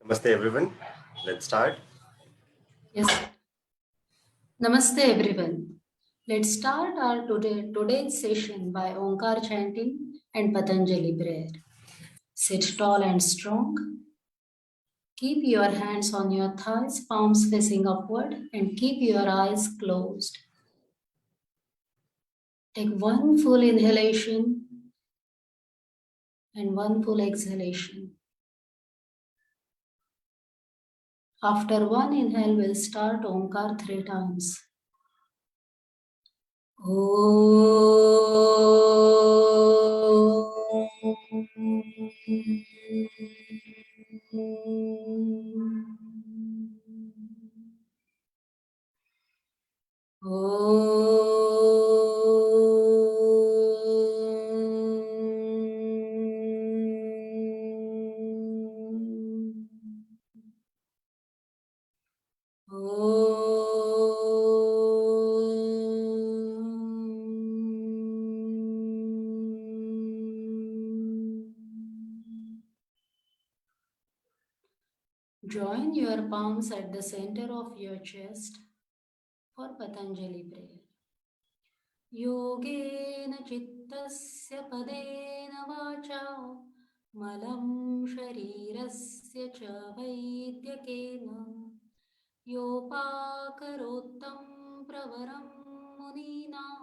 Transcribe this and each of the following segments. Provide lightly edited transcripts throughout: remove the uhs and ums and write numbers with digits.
Namaste everyone. Let's start. Yes. Namaste everyone. Let's start our today's session by Onkar chanting and Patanjali prayer. Sit tall and strong. Keep your hands on your thighs, palms facing upward, and keep your eyes closed. Take one full inhalation and one full exhalation. After one inhale, we'll start Onkar 3 times. Join your palms at the center of your chest for Patanjali prayer. Yogena chittasya padena vacha malam sharirasya cha vaidyakena yopakarottam pravaram muninam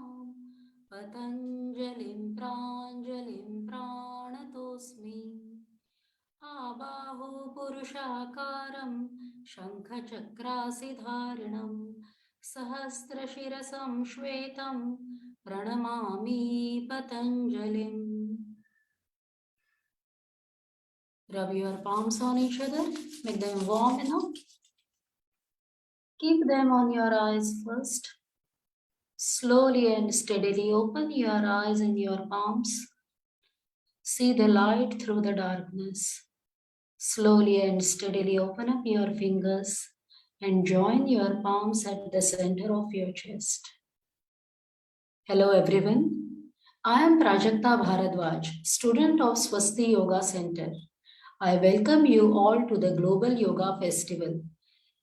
patanjalim pranatosmi आबाहो पुरुषाकारं शङ्खचक्रासिधारिणं सहस्रशिरसं श्वेतं प्रणमामि पतञ्जलिम्. Rub your palms on each other, make them warm enough. Keep them on your eyes first. Slowly and steadily open your eyes and your palms. See the light through the darkness. Slowly and steadily open up your fingers and join your palms at the center of your chest. Hello everyone. I am Prajakta Bharadwaj, student of Swasti Yoga Center. I welcome you all to the Global Yoga Festival,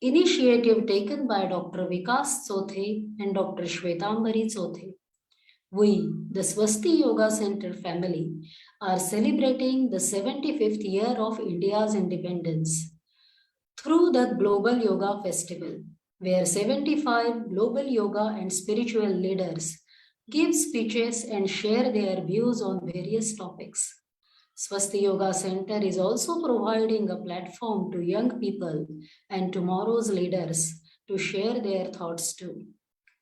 initiative taken by Dr. Vikas Sothe and Dr. Shvetambari Sothe. We, the Swasti Yoga Center family, are celebrating the 75th year of India's independence through the Global Yoga Festival, where 75 global yoga and spiritual leaders give speeches and share their views on various topics. Swasti Yoga Center is also providing a platform to young people and tomorrow's leaders to share their thoughts too.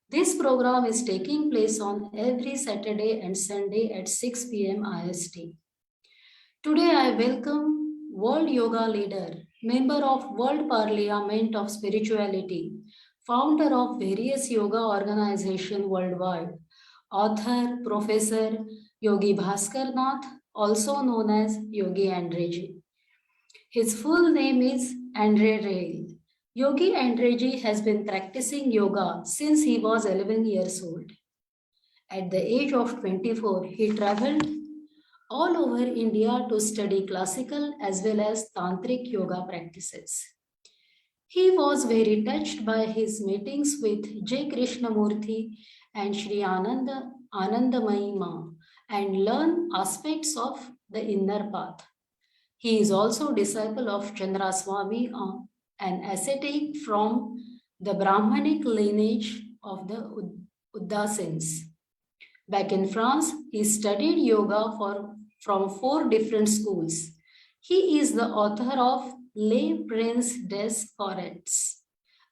This program is taking place on every Saturday and Sunday at 6 p.m. IST. Today I welcome World Yoga leader, member of World Parliament of Spirituality, founder of various yoga organizations worldwide, author, professor Yogi Bhaskar Nath, also known as Yogi Andre Riehl. His full name is Andre Riehl. Yogi Andre Riehl has been practicing yoga since he was 11 years old. At the age of 24, he traveled all over India to study classical as well as tantric yoga practices. He was very touched by his meetings with J. Krishnamurti and Sri Anandamayi Ma and learned aspects of the inner path. He is also disciple of Chandraswami, an ascetic from the Brahmanic lineage of the Udasins. Back in France, he studied yoga from 4 different schools. He is the author of Les Princes des Forêts,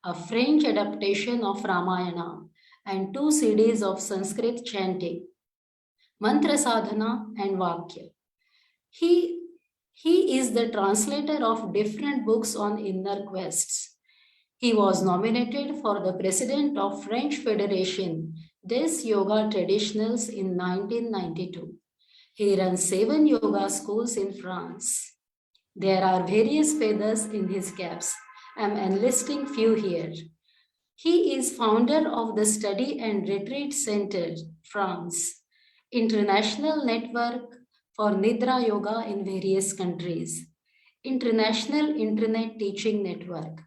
a French adaptation of Ramayana, and 2 CDs of Sanskrit chanting, Mantra Sadhana and Vakya. He is the translator of different books on inner quests. He was nominated for the president of French Federation des Yoga Traditionals in 1992. He runs 7 yoga schools in France. There are various feathers in his caps. I'm enlisting few here. He is founder of the Study and Retreat Center, France, International Network for Nidra Yoga in various countries, International Internet Teaching Network.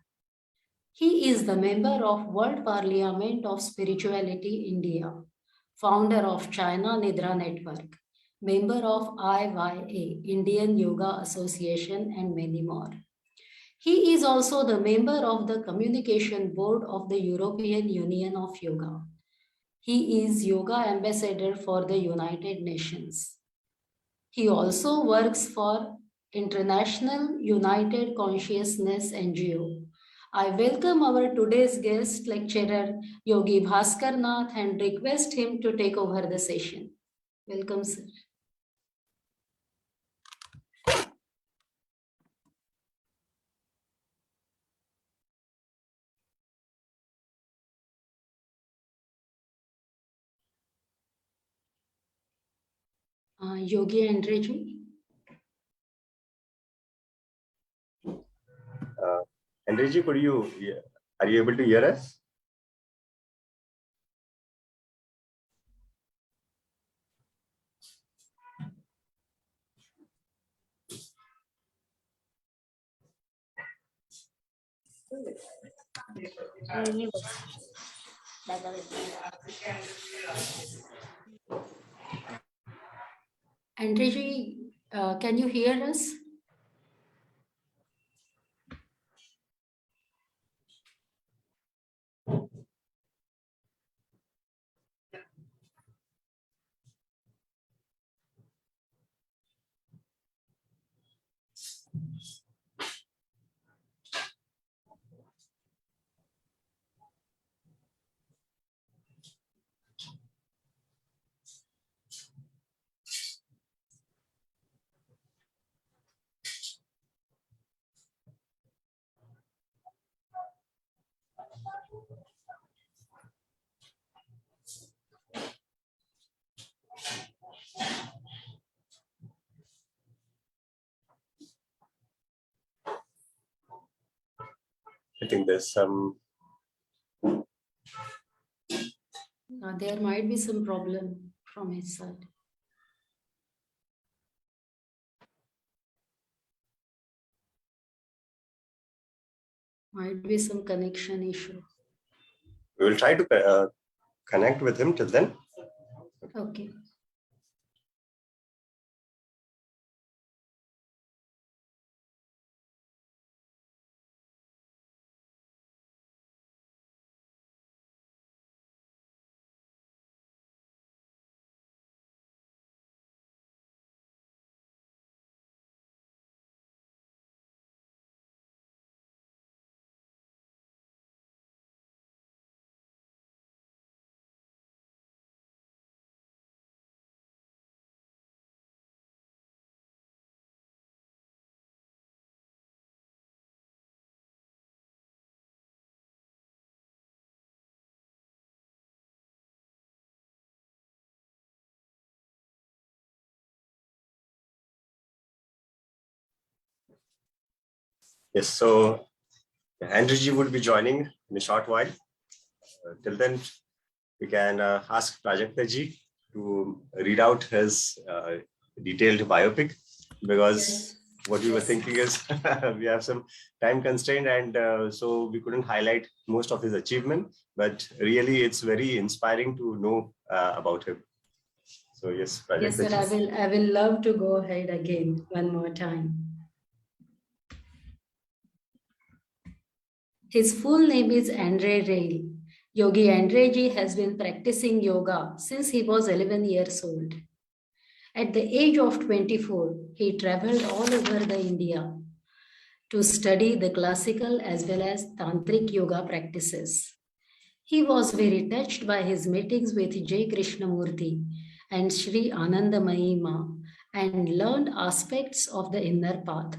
He is the member of World Parliament of Spirituality India, founder of China Nidra Network, member of IYA, Indian Yoga Association, and many more. He is also the member of the Communication Board of the European Union of Yoga. He is Yoga Ambassador for the United Nations. He also works for International United Consciousness NGO. I welcome our today's guest lecturer, Yogi Bhaskar Nath, and request him to take over the session. Welcome, sir. Yogi Andre ji. Andre ji, are you able to hear us? Andre ji, can you hear us? I think there's some. There might be some problem from his side. Might be some connection issue. We will try to connect with him till then. Okay. Yes, so Andre ji would be joining in a short while. Till then, we can ask Prajakta ji to read out his detailed biopic, because what we were thinking is we have some time constraint, and so we couldn't highlight most of his achievement, but really it's very inspiring to know about him. So yes, Prajakta Yes, sir, ji. I will love to go ahead again one more time. His full name is Andre Riehl. Yogi Andre ji has been practicing yoga since he was 11 years old. At the age of 24, he traveled all over the India to study the classical as well as tantric yoga practices. He was very touched by his meetings with J. Krishnamurti and Sri Anandamayi Ma and learned aspects of the inner path.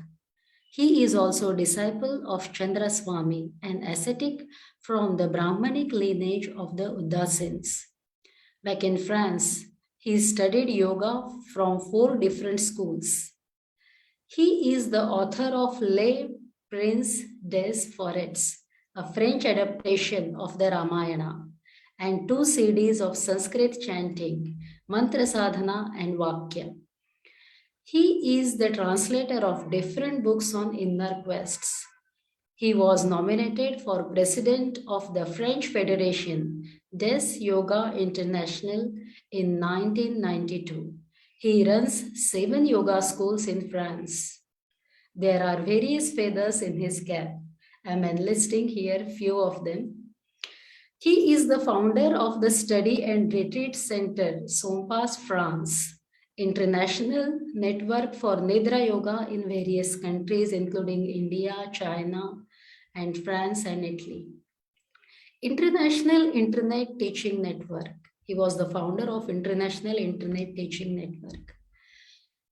He is also a disciple of Chandra Swami, an ascetic from the Brahmanic lineage of the Udasins. Back in France, he studied yoga from 4 different schools. He is the author of Les Princes des Forêts, a French adaptation of the Ramayana, and 2 CDs of Sanskrit chanting, Mantra Sadhana and Vakya. He is the translator of different books on inner quests. He was nominated for president of the French Federation des Yoga International in 1992. He runs 7 yoga schools in France. There are various feathers in his cap. I'm enlisting here few of them. He is the founder of the Study and Retreat Center, Sompas, France, international network for Nidra Yoga in various countries, including India, China, and France and Italy. International Internet Teaching Network. He was the founder of International Internet Teaching Network.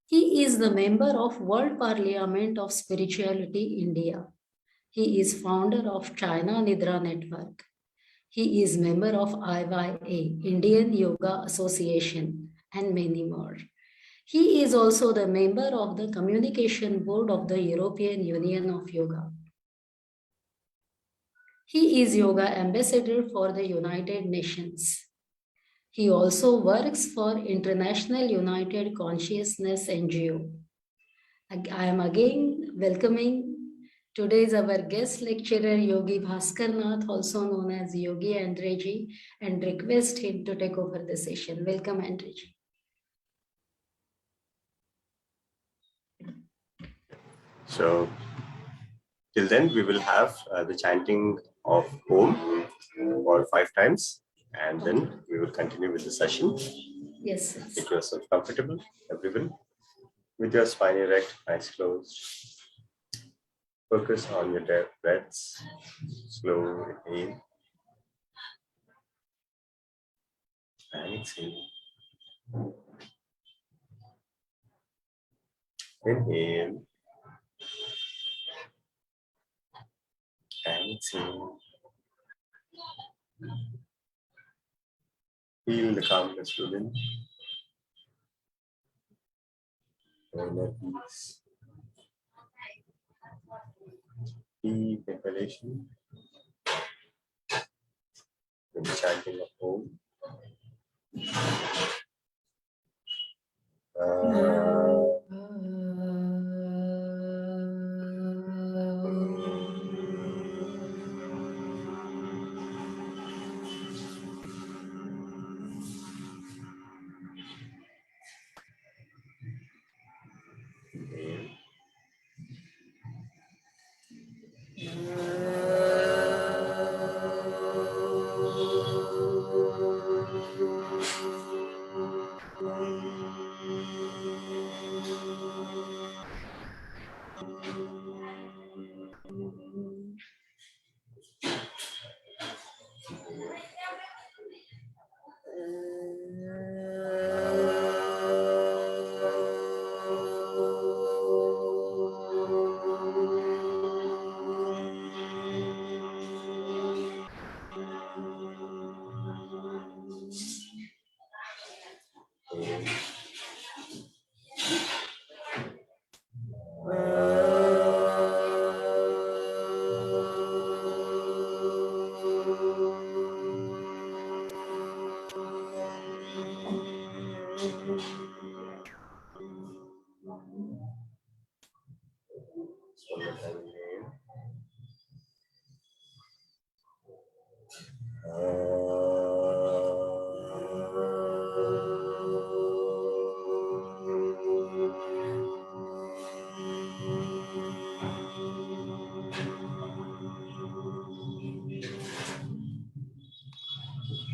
He is the member of World Parliament of Spirituality India. He is founder of China Nidra Network. He is member of IYA, Indian Yoga Association, and many more. He is also the member of the Communication Board of the European Union of Yoga. He is Yoga Ambassador for the United Nations. He also works for International United Consciousness NGO. I am again welcoming today's our guest lecturer Yogi Bhaskarnath, also known as Yogi Andre Ji, and request him to take over the session. Welcome, Andre Ji. So till then, we will have the chanting of Om for 5 times, and then we will continue with the session. Yes. Make yourself comfortable, everyone, with your spine erect, eyes closed. Focus on your breaths. Slow inhale and exhale. Inhale and exhale. Feel the calmness within. Inner peace. Deep inhalation. Then chanting of Om.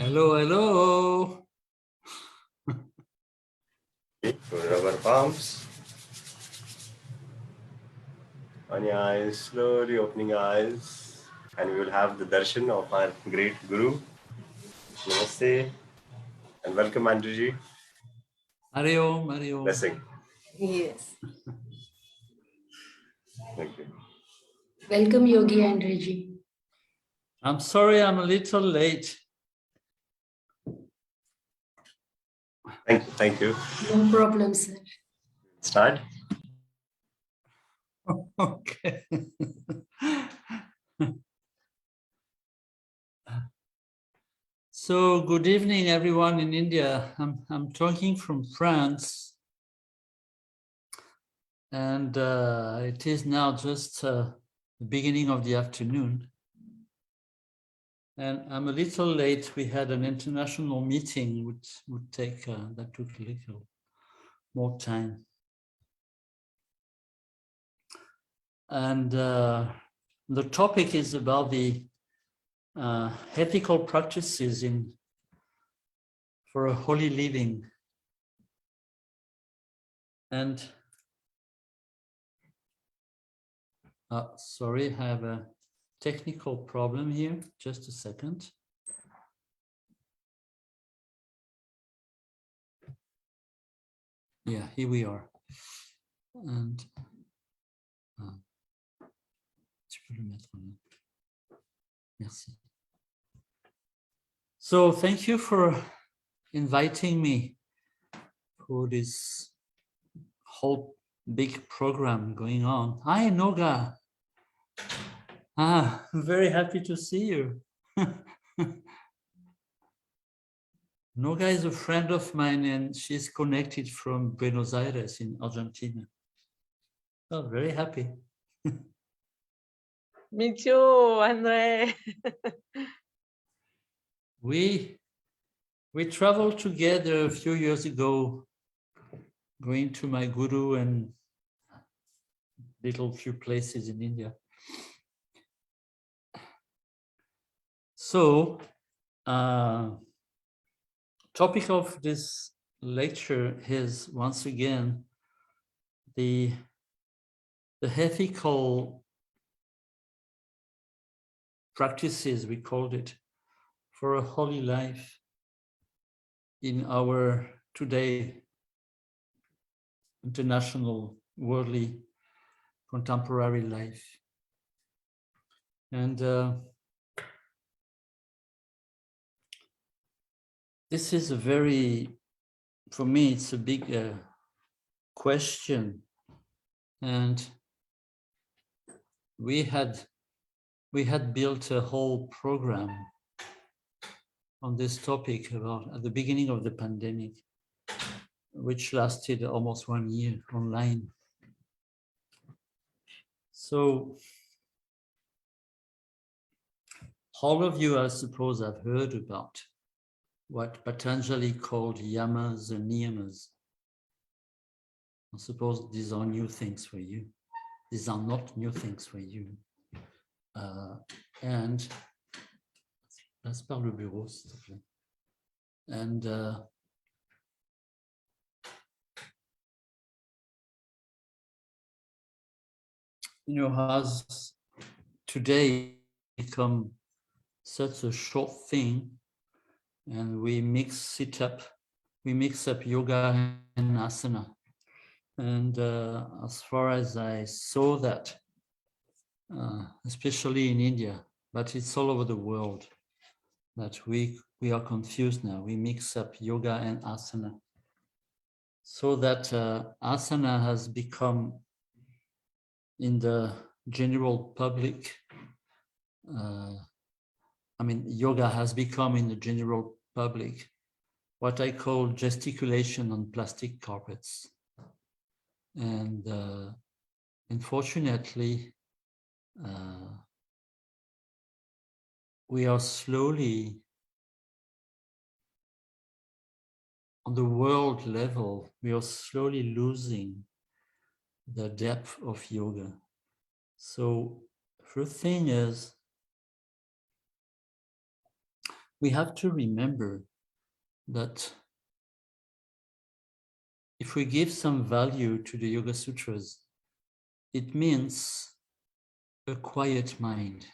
Hello, hello. Rub our palms on your eyes, slowly opening your eyes, and we will have the darshan of our great Guru. Namaste, and welcome, Andrew. Hari Om, Hari Om. Blessing. Yes. Thank you. Welcome, Yogi Andre Ji. I'm sorry I'm a little late. Thank you. No problem, sir. Start. Okay. So good evening, everyone in India. I'm talking from France. And it is now just the beginning of the afternoon. And I'm a little late. We had an international meeting which would take, that took a little more time. And the topic is about the ethical practices for a holy living. And sorry, I have a technical problem here. Just a second. Yeah, here we are. And tu peux le mettre là. Merci. So thank you for inviting me for this whole big program going on. Hi, Noga. I'm very happy to see you. Noga is a friend of mine and she's connected from Buenos Aires in Argentina. Oh, very happy. Me too, Andre. We traveled together a few years ago, going to my guru and little few places in India. So, topic of this lecture is once again the ethical practices, we called it, for a holy life in our today international, worldly, contemporary life. And this is a very, for me, it's a big question. And we had built a whole program on this topic about at the beginning of the pandemic, which lasted almost 1 year online. So all of you, I suppose, have heard about what Patanjali called yamas and niyamas. I suppose these are new things for you. These are not new things for you. And passe par le bureau, s'il te plaît. And you know, has today become such a short thing, and we mix it up. We mix up yoga and asana. And as far as I saw that, especially in India, but it's all over the world, that we are confused now. We mix up yoga and asana. So that asana has become in the general public, yoga has become in the general public what I call gesticulation on plastic carpets. And unfortunately, we are slowly, on the world level, we are slowly losing the depth of yoga. So first thing is, we have to remember that if we give some value to the Yoga Sutras, it means a quiet mind.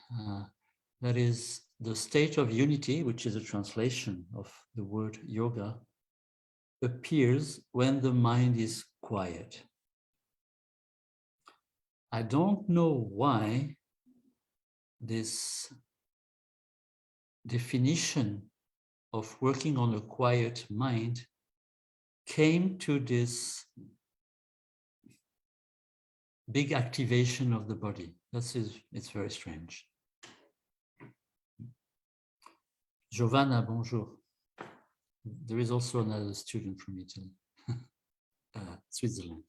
That is the state of unity, which is a translation of the word yoga, appears when the mind is quiet. I don't know why this definition of working on a quiet mind came to this big activation of the body. It's very strange. Giovanna, bonjour. There is also another student from Italy, Switzerland.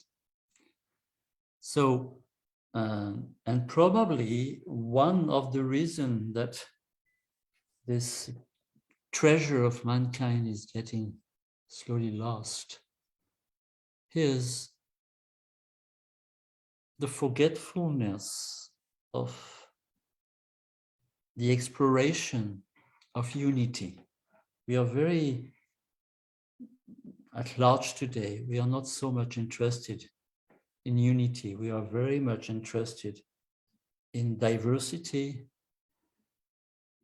So, and probably one of the reasons that this treasure of mankind is getting slowly lost is the forgetfulness of the exploration of unity. We are very at large today. We are not so much interested in unity. We are very much interested in diversity,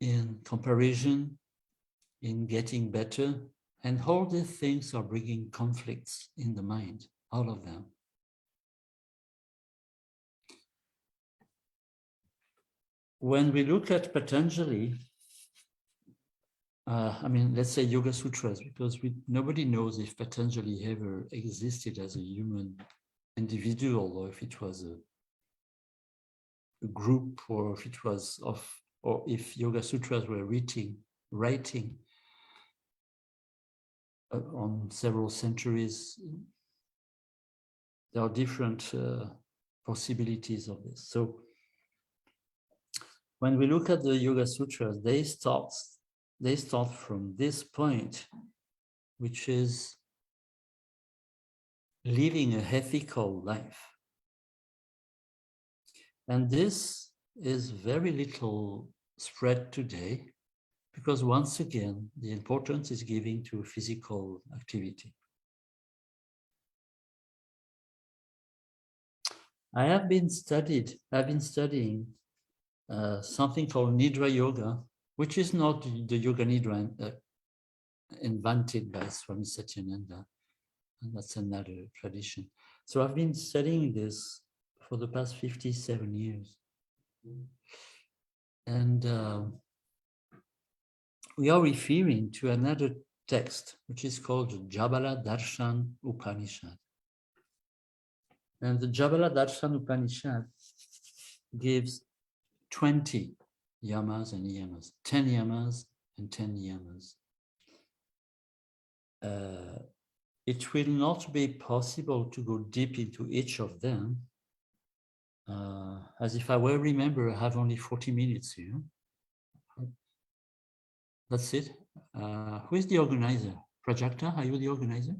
in comparison, in getting better. And all these things are bringing conflicts in the mind, all of them. When we look at Patanjali, let's say Yoga Sutras, because nobody knows if Patanjali ever existed as a human individual, or if it was a group, or if it was or if Yoga Sutras were writing on several centuries. There are different possibilities of this. So when we look at the Yoga Sutras, they start from this point, which is living a ethical life. And this is very little spread today, because once again, the importance is given to physical activity. I've been studying something called Nidra Yoga, which is not the Yoga Nidra invented by Swami Satyananda, and that's another tradition. So I've been studying this for the past 57 years. And we are referring to another text, which is called the Jabala Darshan Upanishad. And the Jabala Darshan Upanishad gives 20 yamas and niyamas, 10 yamas and 10 niyamas. It will not be possible to go deep into each of them. As if I well remember, I have only 40 minutes here. That's it. Who is the organizer? Prajakta, are you the organizer?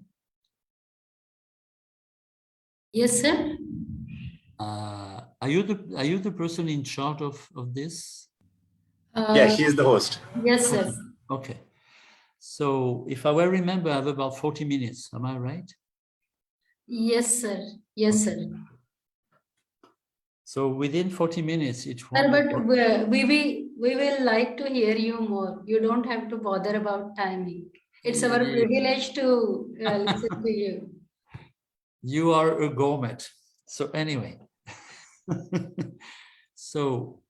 Yes, sir. Are you the person in charge of this? Yeah, she is the host. Yes, sir. Okay. So if I well remember, I have about 40 minutes. Am I right? Yes, sir. Yes, sir. So within 40 minutes, it Sir, won't but we will like to hear you more. You don't have to bother about timing. It's our privilege to listen to you. You are a gourmet. So anyway, so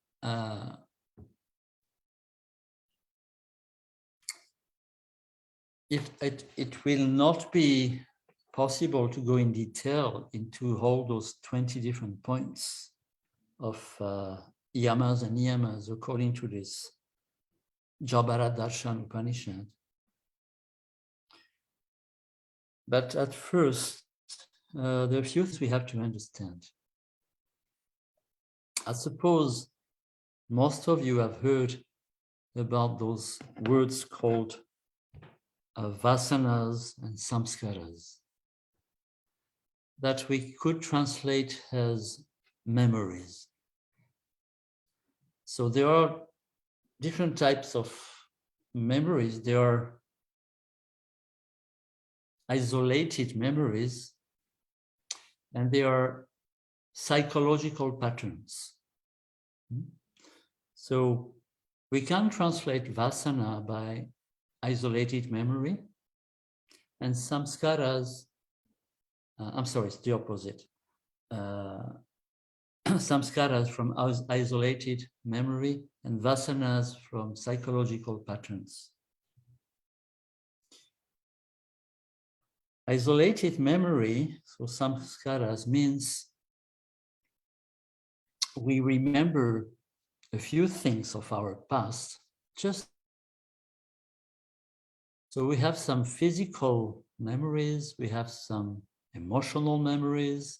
it will not be possible to go in detail into all those 20 different points of yamas and niyamas according to this Jabara Darshan Upanishad. But at first, there are a few things we have to understand. I suppose most of you have heard about those words called Vasanas and Samskaras, that we could translate as memories. So there are different types of memories. There are isolated memories, and there are psychological patterns. So we can translate Vasana by isolated memory, and samskaras, it's the opposite. Samskaras from isolated memory and vasanas from psychological patterns. Isolated memory, so samskaras, means we remember a few things of our past, just so we have some physical memories, we have some emotional memories,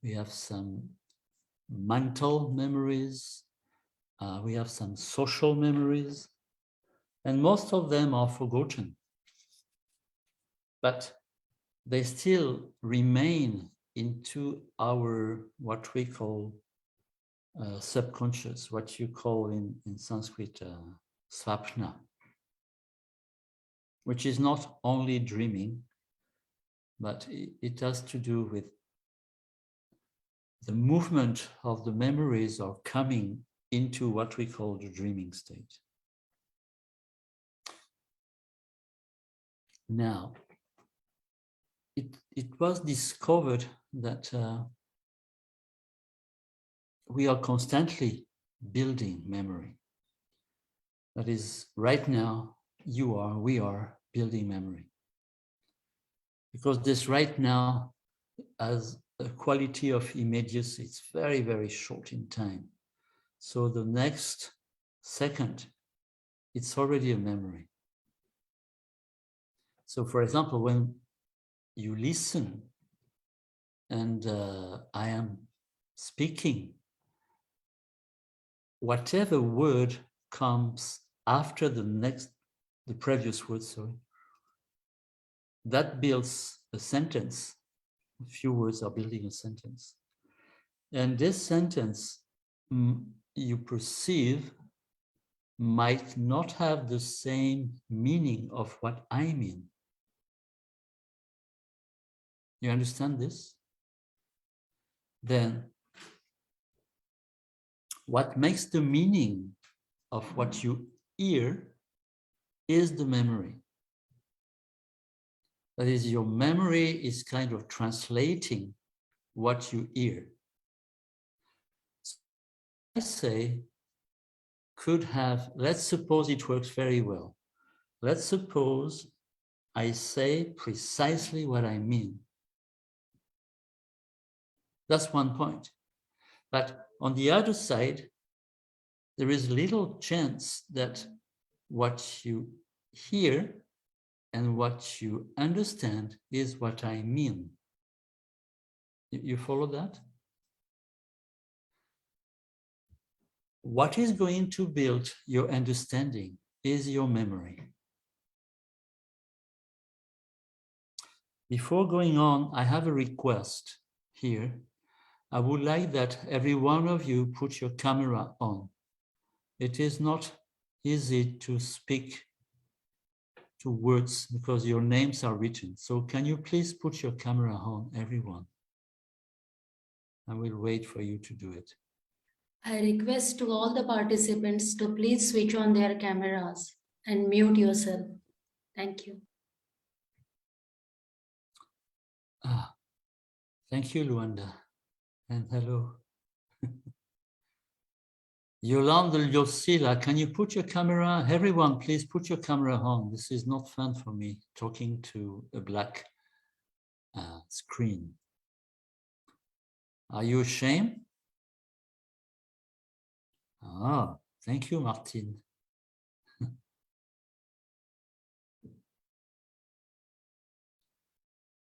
we have some mental memories, we have some social memories, and most of them are forgotten. But they still remain into our, what we call subconscious, what you call in Sanskrit, swapna, which is not only dreaming, but it has to do with the movement of the memories are coming into what we call the dreaming state. Now, it was discovered that we are constantly building memory. That is, right now, we are building memory. Because this right now has a quality of immediacy. It's very, very short in time. So the next second, it's already a memory. So for example, when you listen and I am speaking, whatever word comes after the previous word, that builds a sentence. A few words are building a sentence. And this sentence you perceive might not have the same meaning of what I mean. You understand this? Then what makes the meaning of what you hear is the memory. That is, your memory is kind of translating what you hear. So I say, could have, let's suppose it works very well. Let's suppose I say precisely what I mean. That's one point. But on the other side, there is little chance that what you hear and what you understand is what I mean. You follow that? What is going to build your understanding is your memory. Before going on, I have a request here. I would like that every one of you put your camera on. It is not easy to speak to words because your names are written. So can you please put your camera on, everyone? I will wait for you to do it. I request to all the participants to please switch on their cameras and mute yourself. Thank you. Thank you, Luanda. And hello. Yolanda Yosila, can you put your camera? Everyone, please put your camera on. This is not fun for me, talking to a black screen. Are you ashamed? Ah, thank you, Martin.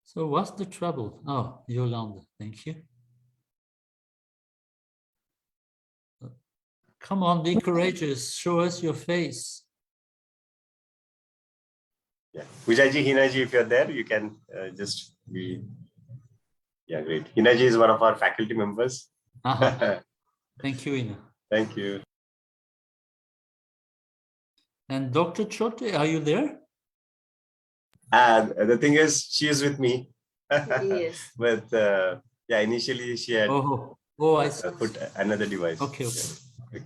So what's the trouble? Oh, Yolanda, thank you. Come on, be courageous. Show us your face. Yeah, Vijayji, Hinaji, if you're there, you can just be. Yeah, great. Hinaji is one of our faculty members. Thank you, Ina. Thank you. And Dr. Chote, are you there? And the thing is, she is with me. Yes. But yeah, initially she had I see. put another device. Okay. Yeah.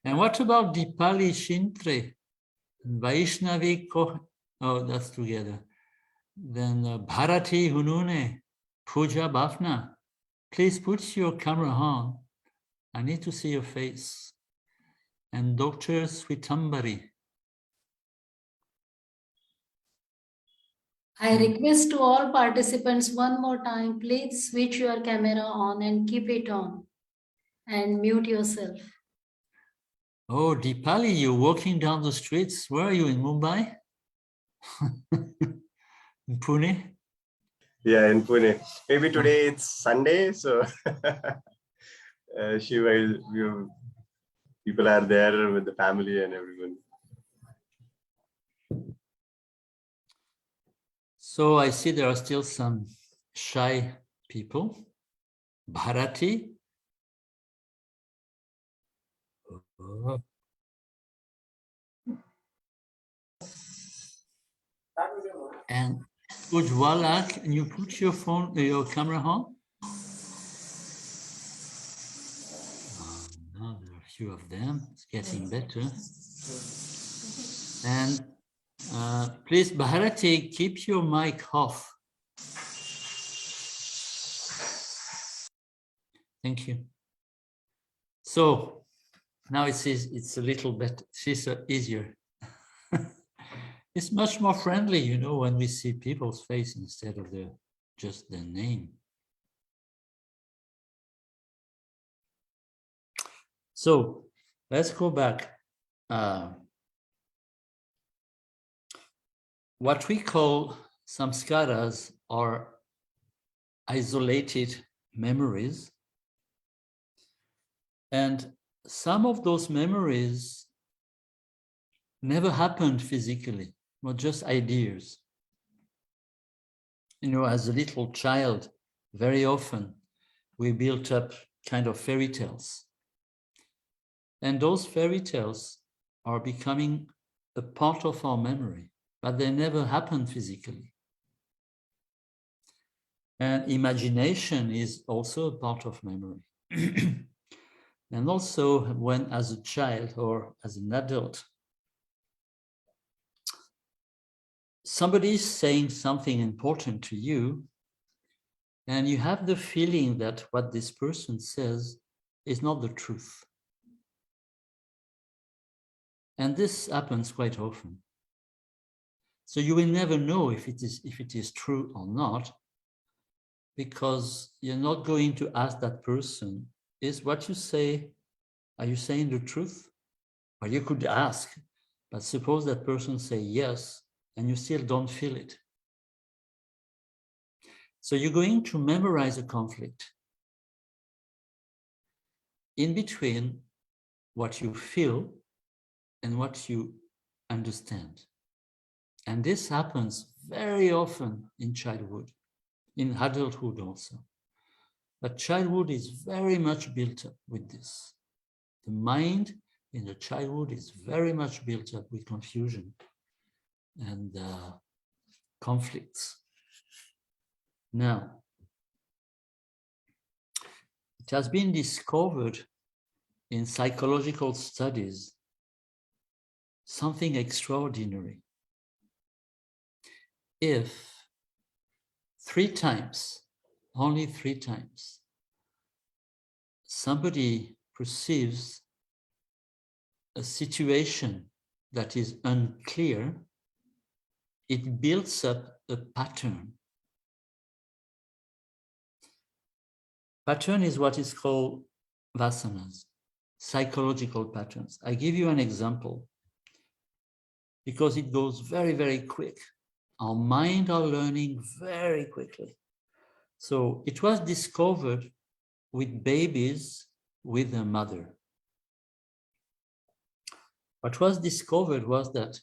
And what about Deepali Shintre? Vaishnavi Koh? Oh, that's together. Then Bharati Hunune, Puja Bhafna. Please put your camera on. I need to see your face. And Dr. Switambari. I request to all participants one more time, please switch your camera on and keep it on and mute yourself. Oh, Deepali, you're walking down the streets. Where are you, in Mumbai? In Pune? Yeah, in Pune. Maybe today it's Sunday, so she will. People are there with the family and everyone. So I see there are still some shy people. Bharati. And Ujwala, can you put your phone, your camera on? Now there are a few of them. It's getting better. And please, Bharati, keep your mic off. Thank you. So now it's a little bit easier. It's much more friendly, you know, when we see people's face instead of just their name. So let's go back. What we call samskaras are isolated memories. And some of those memories never happened physically, were just ideas. You know, as a little child, very often we built up kind of fairy tales. And those fairy tales are becoming a part of our memory, but they never happened physically. And imagination is also a part of memory. And also when as a child or as an adult, somebody is saying something important to you, and you have the feeling that what this person says is not the truth. And this happens quite often. So you will never know if it is true or not, because you're not going to ask that person, is what you say, are you saying the truth? Or you could ask, but suppose that person say yes, and you still don't feel it. So you're going to memorize a conflict in between what you feel and what you understand. And this happens very often in childhood, in adulthood also. But childhood is very much built up with this. The mind in the childhood is very much built up with confusion and conflicts. Now, it has been discovered in psychological studies something extraordinary. If 3 times, only 3 times, somebody perceives a situation that is unclear, it builds up a pattern. Pattern is what is called Vasanas, psychological patterns. I give you an example because it goes very, very quick. Our mind are learning very quickly. So it was discovered with babies with their mother. What was discovered was that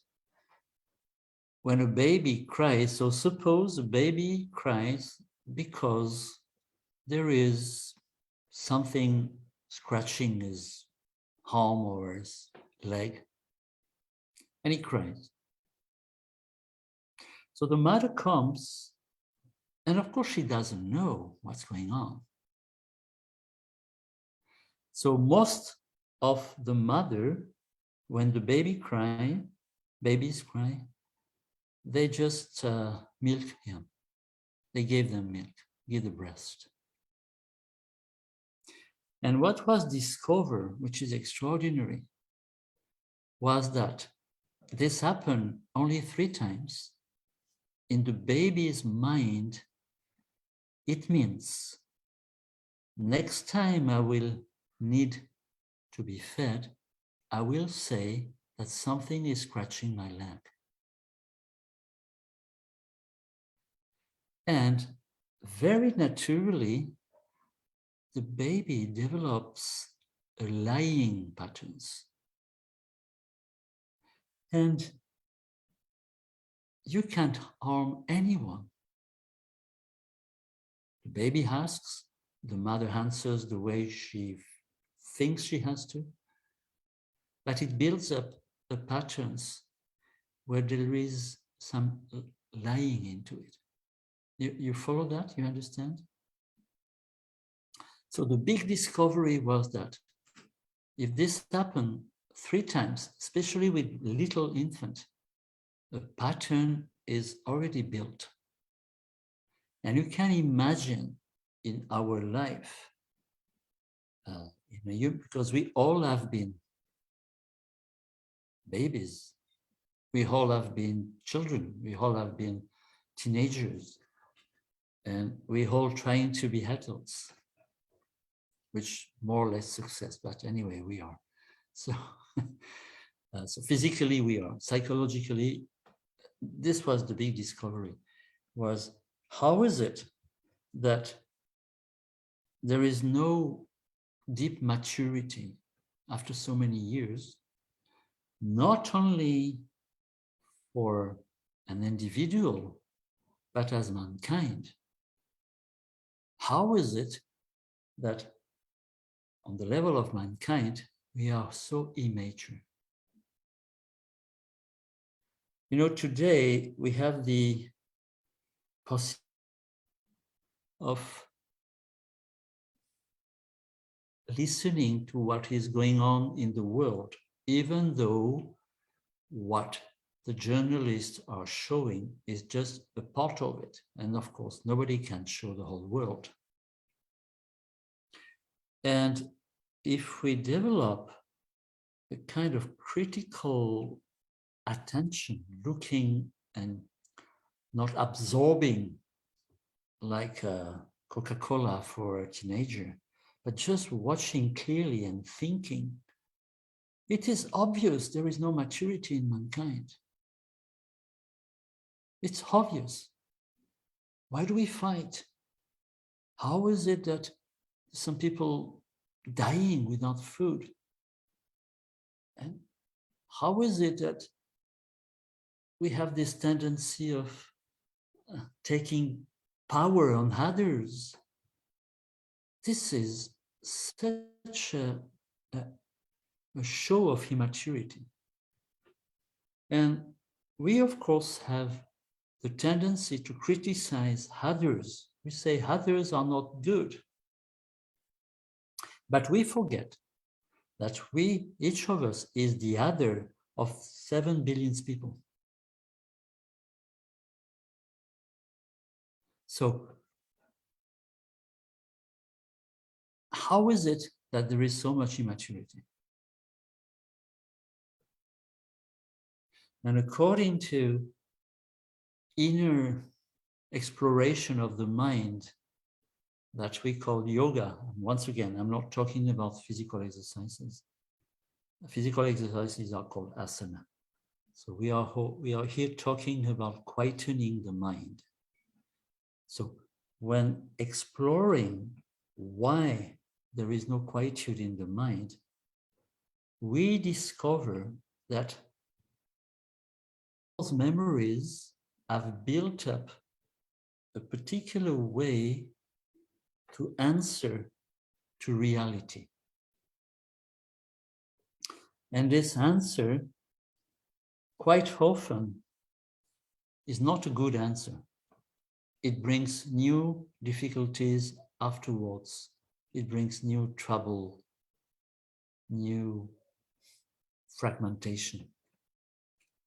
when a baby cries, so suppose a baby cries because there is something scratching his arm or his leg, and he cries. So the mother comes, and of course she doesn't know what's going on. So most of the mother, when the babies cry, they just milk him. They gave them milk, give the breast. And what was discovered, which is extraordinary, was that this happened only 3 times. In the baby's mind, it means next time I will need to be fed, I will say that something is scratching my leg. And very naturally, the baby develops a lying patterns. And you can't harm anyone. The baby asks, the mother answers the way she thinks she has to, but it builds up the patterns where there is some lying into it. You follow that? You understand? So the big discovery was that if this happened 3 times, especially with little infant, the pattern is already built. And you can imagine in our life, because we all have been babies, we all have been children, we all have been teenagers, and we all trying to be adults, which more or less success, but anyway, we are. So, so physically we are, psychologically, this was the big discovery, was how is it that there is no deep maturity after so many years, not only for an individual, but as mankind? How is it that on the level of mankind, we are so immature? You know, today we have the possibility of listening to what is going on in the world, even though what the journalists are showing is just a part of it. And of course, nobody can show the whole world. And if we develop a kind of critical attention, looking and not absorbing like Coca-Cola for a teenager, but just watching clearly and thinking, it is obvious there is no maturity in mankind. It's obvious. Why do we fight? How is it that some people dying without food? And how is it that we have this tendency of taking power on others? This is such a show of immaturity. And we, of course, have the tendency to criticize others. We say others are not good. But we forget that we, each of us, is the other of 7 billion people. So how is it that there is so much immaturity? And according to inner exploration of the mind that we call yoga, and once again, I'm not talking about physical exercises. Physical exercises are called asana. So we are here talking about quietening the mind. So when exploring why there is no quietude in the mind, we discover that those memories have built up a particular way to answer to reality. And this answer quite often is not a good answer. It brings new difficulties afterwards. It brings new trouble, new fragmentation.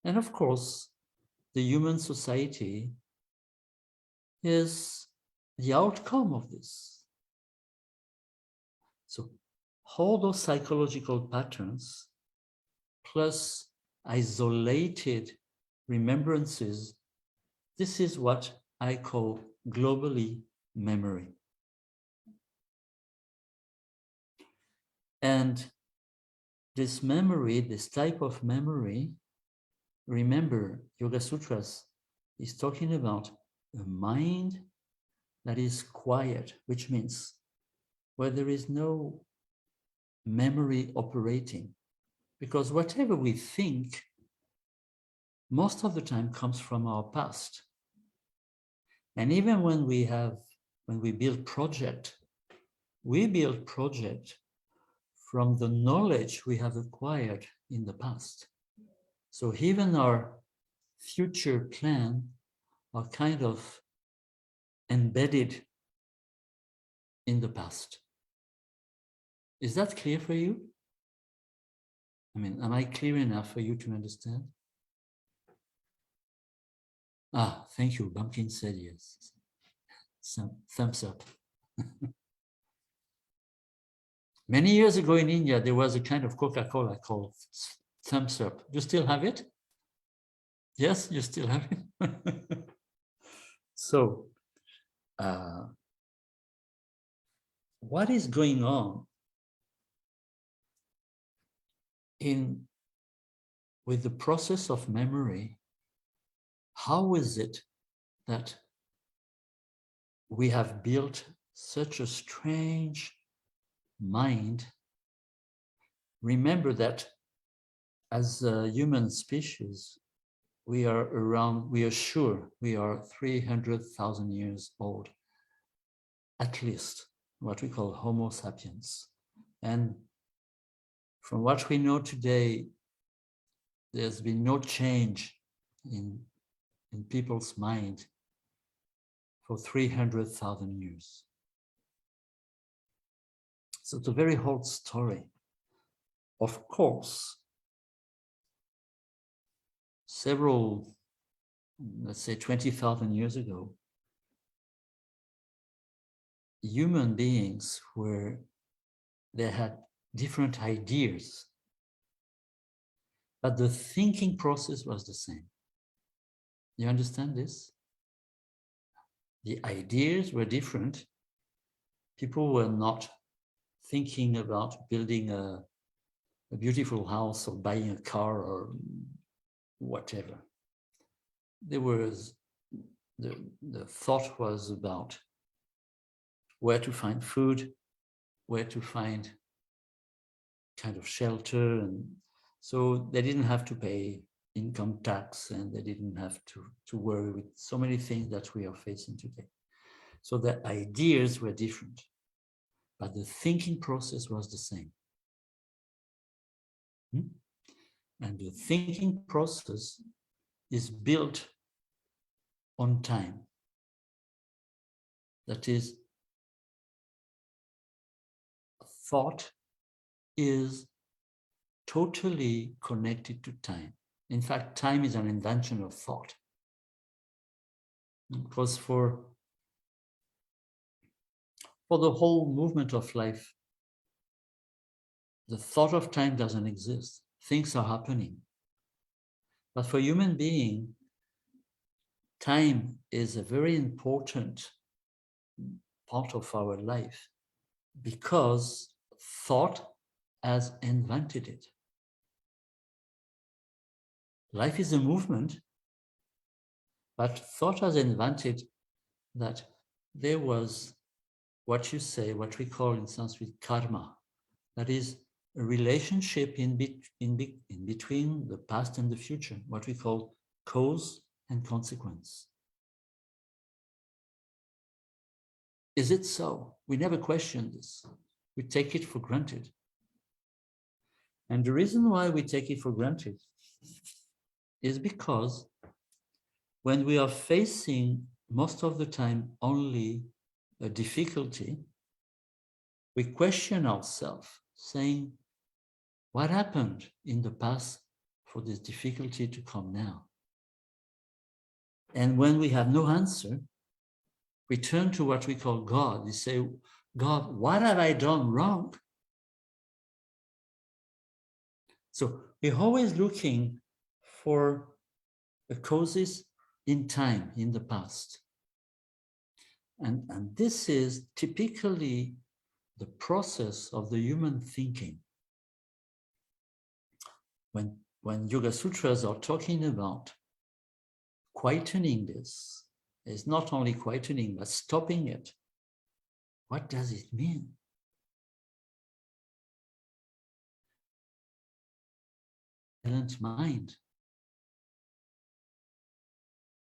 And of course, the human society is the outcome of this. So all those psychological patterns plus isolated remembrances, this is what I call globally memory. And this memory, this type of memory, remember, Yoga Sutras is talking about a mind that is quiet, which means where there is no memory operating. Because whatever we think, most of the time comes from our past. And even when we build project, we build project from the knowledge we have acquired in the past. So even our future plan are kind of embedded in the past. Is that clear for you? I mean, am I clear enough for you to understand? Ah, thank you. Bumpkin said yes. Some thumbs up. Many years ago in India, there was a kind of Coca-Cola called thumbs up. You still have it? Yes, you still have it. So, what is going on with the process of memory? How is it that we have built such a strange mind? Remember that as a human species, we are sure we are 300,000 years old, at least, what we call Homo sapiens. And from what we know today, there's been no change in people's mind for 300,000 years. So it's a very old story. Of course, several, let's say 20,000 years ago, human beings they had different ideas, but the thinking process was the same. You understand this? The ideas were different. People were not thinking about building a beautiful house or buying a car or whatever. There was, the thought was about where to find food, where to find kind of shelter. And so they didn't have to pay income tax, and they didn't have to worry with so many things that we are facing today. So the ideas were different, but the thinking process was the same. And the thinking process is built on time. That is, thought is totally connected to time. In fact, time is an invention of thought. Because for the whole movement of life, the thought of time doesn't exist. Things are happening. But for human being, time is a very important part of our life because thought has invented it. Life is a movement, but thought has invented that there was what we call in Sanskrit karma. That is a relationship in between the past and the future, what we call cause and consequence. Is it so? We never question this. We take it for granted. And the reason why we take it for granted is because when we are facing most of the time only a difficulty, we question ourselves, saying, what happened in the past for this difficulty to come now? And when we have no answer, we turn to what we call God. We say, God, what have I done wrong? So we're always looking for the causes in time, in the past. And this is typically the process of the human thinking. When Yoga Sutras are talking about quietening this, is not only quietening, but stopping it. What does it mean? Silent mind.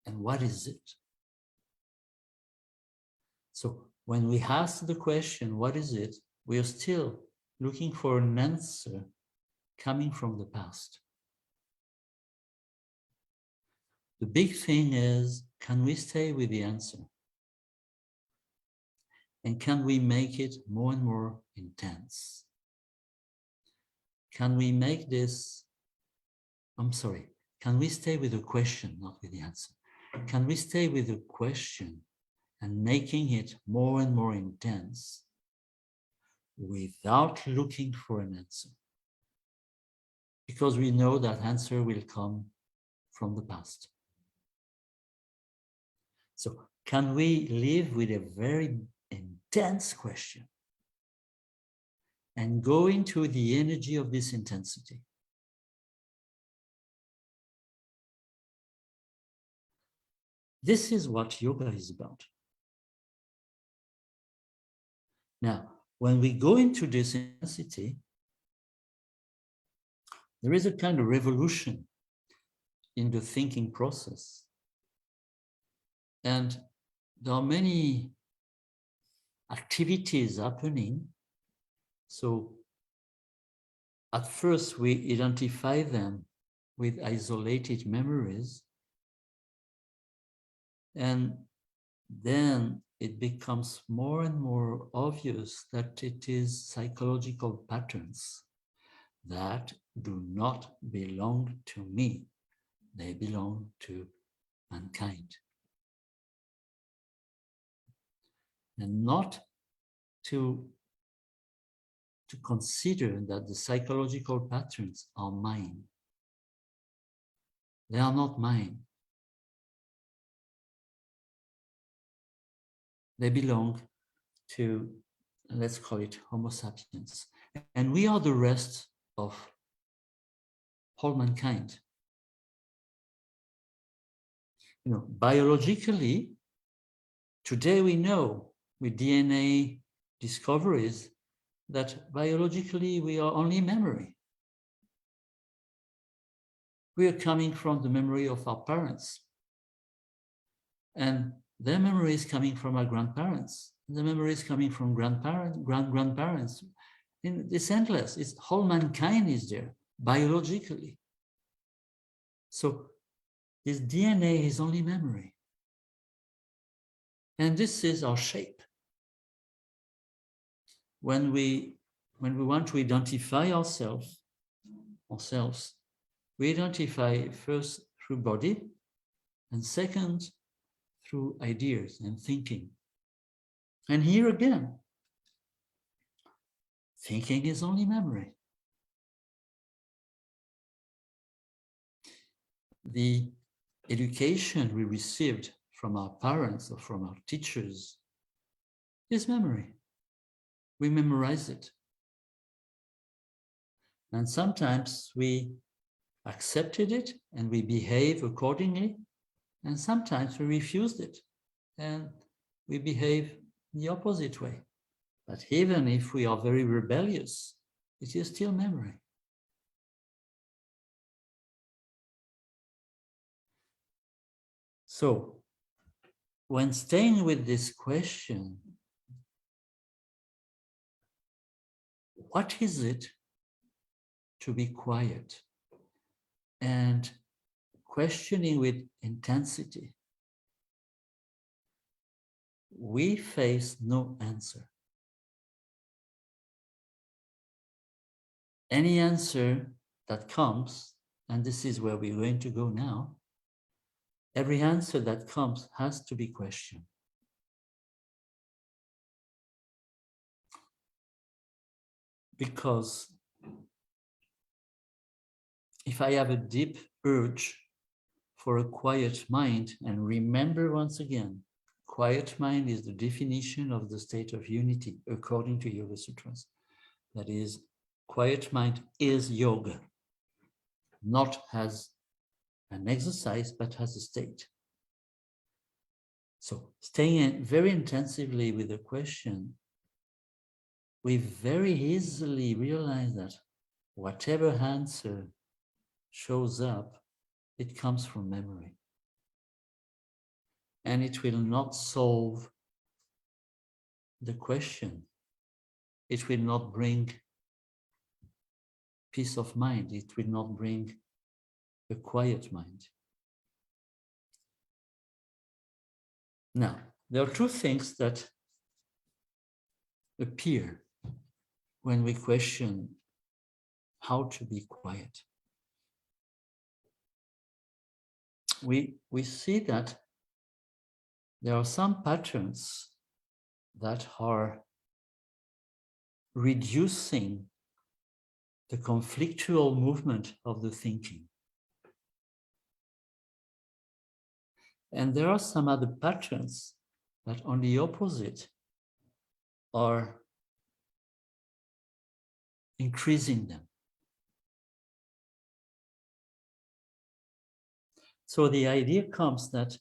And what is it? So when we ask the question, what is it? We are still looking for an answer coming from the past. The big thing is, can we stay with the answer? And can we make it more and more intense? Can we make this, can we stay with the question, not with the answer? Can we stay with the question and making it more and more intense without looking for an answer? Because we know that answer will come from the past. So can we live with a very intense question and go into the energy of this intensity? This is what yoga is about. Now, when we go into this intensity, there is a kind of revolution in the thinking process. And there are many activities happening. So at first we identify them with isolated memories. And then it becomes more and more obvious that it is psychological patterns that do not belong to me. They belong to mankind. And not to consider that the psychological patterns are mine. They are not mine. They belong to, let's call it Homo sapiens. And we are the rest of whole mankind. You know, biologically, today we know with DNA discoveries that biologically we are only memory. We are coming from the memory of our parents. And their memory is coming from our grandparents. The memory is coming from grandparents. And it's endless. It's whole mankind is there, biologically. So this DNA is only memory. And this is our shape. When we want to identify ourselves, we identify first through body, and second, through ideas and thinking. And here again, thinking is only memory. The education we received from our parents or from our teachers is memory. We memorize it. And sometimes we accepted it and we behave accordingly. And sometimes we refused it and we behave the opposite way. But even if we are very rebellious, it is still memory. So, when staying with this question, what is it to be quiet? And questioning with intensity, we face no answer. Any answer that comes, and this is where we're going to go now, every answer that comes has to be questioned. Because if I have a deep urge for a quiet mind, and remember once again, quiet mind is the definition of the state of unity according to Yoga Sutras. That is, quiet mind is yoga, not as an exercise, but as a state. So staying very intensively with the question, we very easily realize that whatever answer shows up, it comes from memory. And it will not solve the question. It will not bring peace of mind. It will not bring a quiet mind. Now, there are two things that appear when we question how to be quiet. We see that there are some patterns that are reducing the conflictual movement of the thinking. And there are some other patterns that, on the opposite, are increasing them. So the idea comes that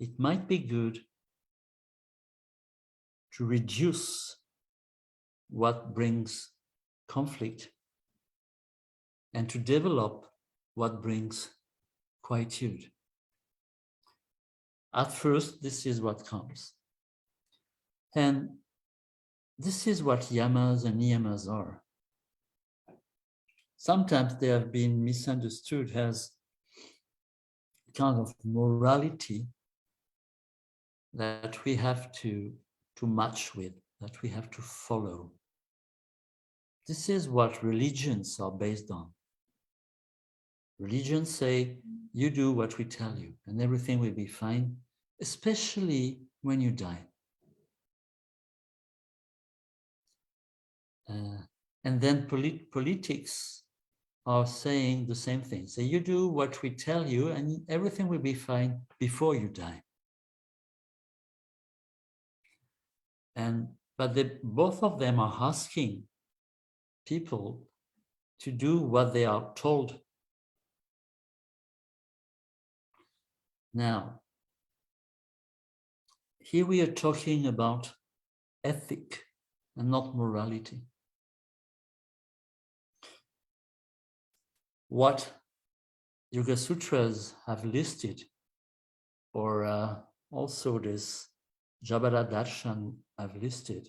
it might be good to reduce what brings conflict and to develop what brings quietude. At first, this is what comes. And this is what yamas and niyamas are. Sometimes they have been misunderstood as kind of morality that we have to match with, that we have to follow. This is what religions are based on. Religions say, you do what we tell you and everything will be fine, especially when you die. And then politics are saying the same thing. So you do what we tell you and everything will be fine before you die. But both of them are asking people to do what they are told. Now, here we are talking about ethic and not morality. What Yoga Sutras have listed, or also this Jabara Darshan have listed,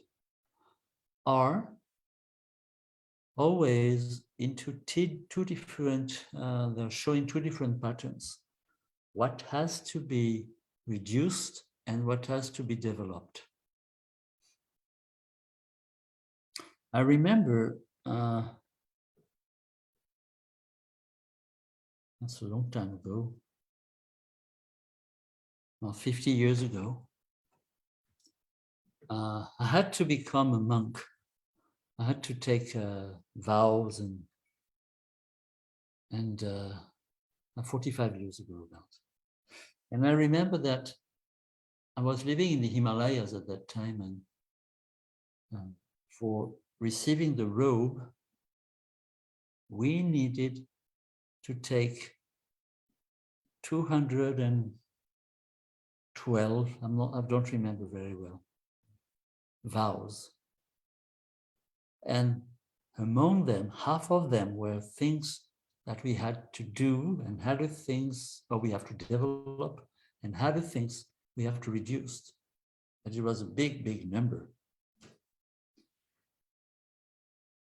are always into two different, they're showing two different patterns. What has to be reduced and what has to be developed. I remember, that's a long time ago, well, 50 years ago, I had to become a monk. I had to take vows and 45 years ago about. And I remember that I was living in the Himalayas at that time, and for receiving the robe, we needed to take 212, I don't remember very well, vows. And among them, half of them were things that we had to do and other things, or we have to develop, and other things we have to reduce. But it was a big, big number.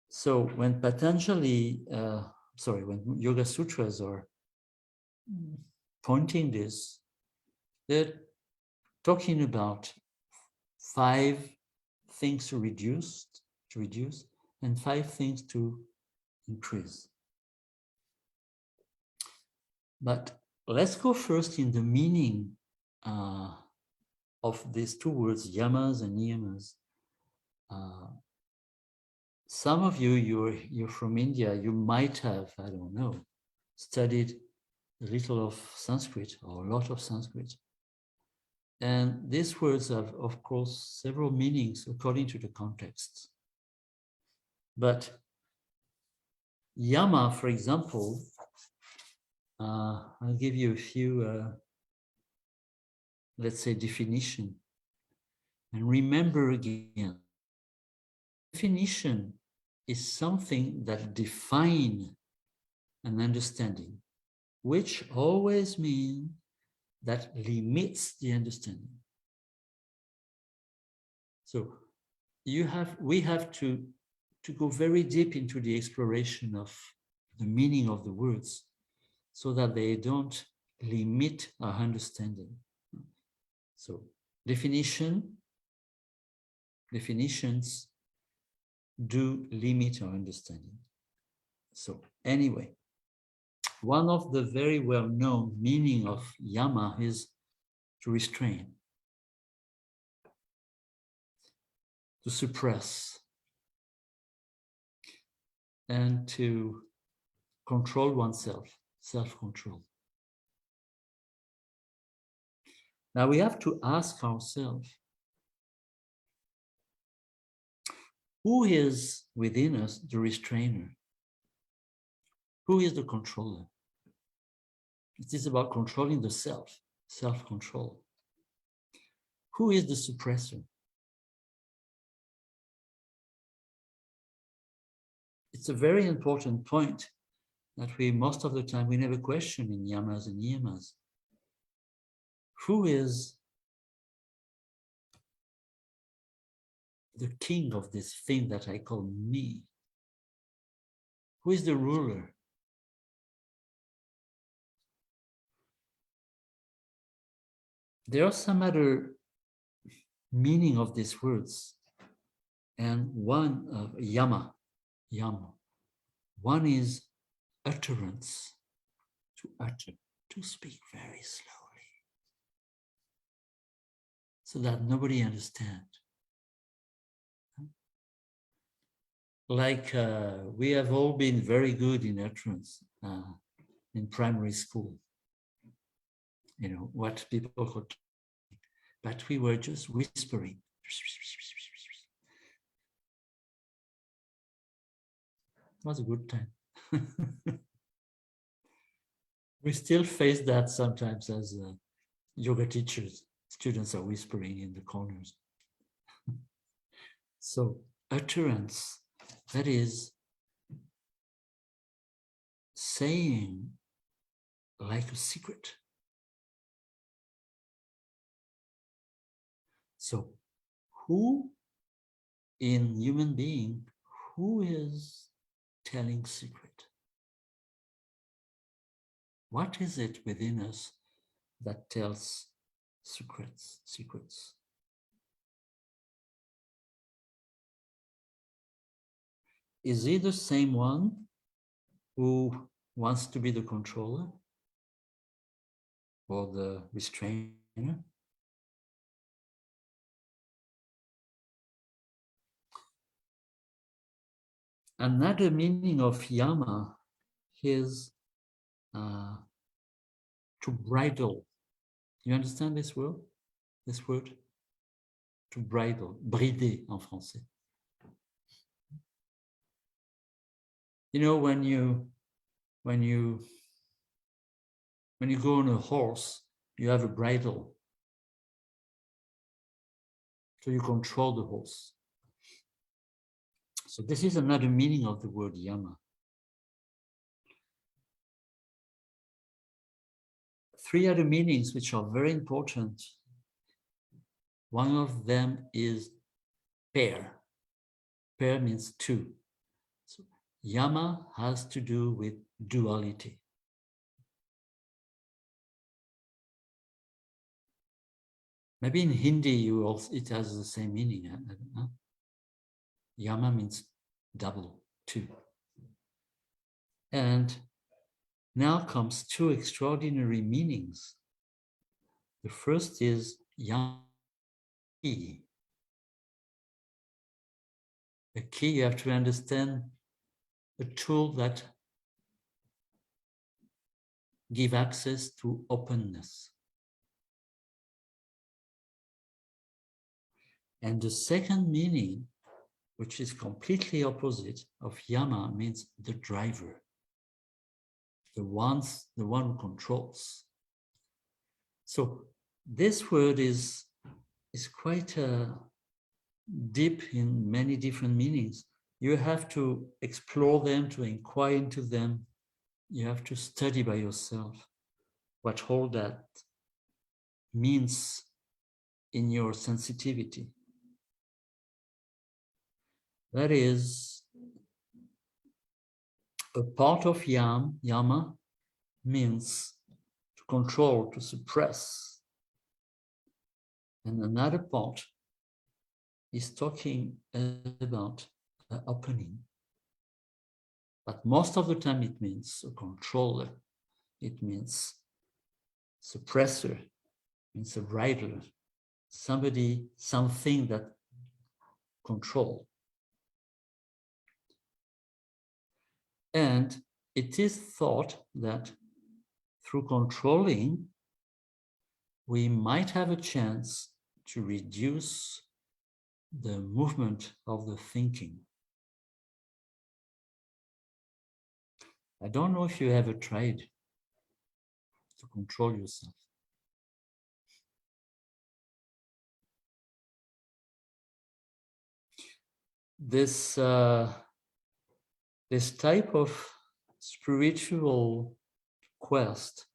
So when Patanjali, when Yoga Sutras are pointing this, they're talking about 5 things to reduce, and 5 things to increase. But let's go first in the meaning of these two words, yamas and niyamas. Some of you, you're from India, you might have, I don't know, studied a little of Sanskrit or a lot of Sanskrit. And these words have, of course, several meanings according to the context. But yama, for example, I'll give you a few let's say, definition. And remember again, definition is something that defines an understanding, which always means that limits the understanding. So we have to go very deep into the exploration of the meaning of the words so that they don't limit our understanding. So definitions do limit our understanding. So anyway, one of the very well-known meaning of yama is to restrain, to suppress, and to control oneself, self-control. Now we have to ask ourselves, who is within us the restrainer? Who is the controller? It is about controlling the self, self-control. Who is the suppressor? It's a very important point that we, most of the time, we never question in yamas and niyamas. Who is the king of this thing that I call me? Who is the ruler? There are some other meaning of these words, and one of yama. One is utterance, to utter, to speak very slowly, so that nobody understands. Like we have all been very good in utterance in primary school. You know, what people could, but we were just whispering. It was a good time. We still face that sometimes as yoga teachers. Students are whispering in the corners. So utterance, that is saying like a secret. So who in human being, who is telling secret? What is it within us that tells secrets? Is he the same one who wants to be the controller or the restrainer? Another meaning of yama is to bridle. You understand this word? This word? To bridle, brider en français. You know, when you go on a horse, you have a bridle. So you control the horse. So this is another meaning of the word yama. Three other meanings which are very important. One of them is pair. Pair means two. So yama has to do with duality. Maybe in Hindi it has the same meaning. I don't know. Yama means double, two. And now comes two extraordinary meanings. The first is yama. The key, you have to understand a tool that gives access to openness. And the second meaning, which is completely opposite of yama, means the driver, the one who controls. So this word is quite deep in many different meanings. You have to explore them, to inquire into them. You have to study by yourself what all that means in your sensitivity. That is, a part of yama means to control, to suppress. And another part is talking about opening. But most of the time it means a controller. It means suppressor, it means a bridler, somebody, something that control. And it is thought that through controlling, we might have a chance to reduce the movement of the thinking. I don't know if you ever tried to control yourself. This type of spiritual quest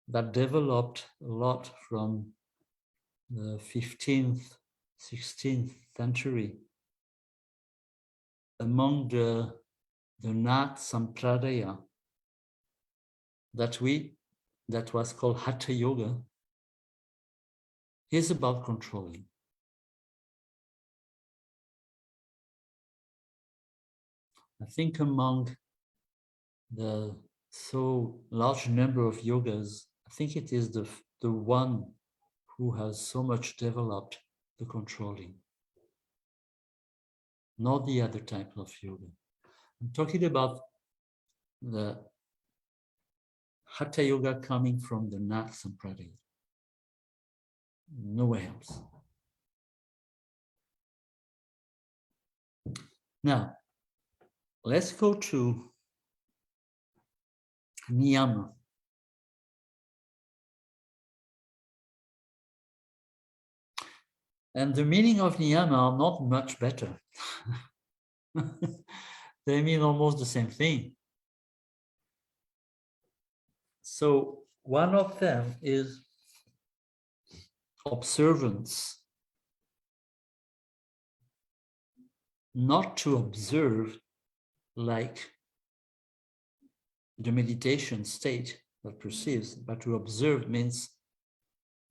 that developed a lot from the 15th, 16th century among the Nath Sampradaya that was called Hatha Yoga is about controlling. I think among the so large number of yogas, I think it is the one who has so much developed the controlling, not the other type of yoga. I'm talking about the Hatha Yoga coming from the Nath Sampradaya, nowhere else. Now, let's go to niyama. And the meaning of niyama are not much better. They mean almost the same thing. So one of them is observance. Not to observe like the meditation state that perceives, but to observe means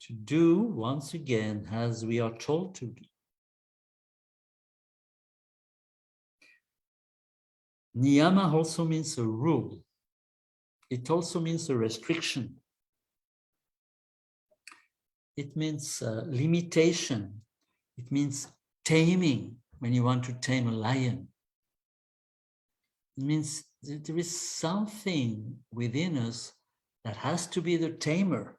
to do once again as we are told to do. Niyama also means a rule. It also means a restriction. It means limitation. It means taming, when you want to tame a lion. It means that there is something within us that has to be the tamer.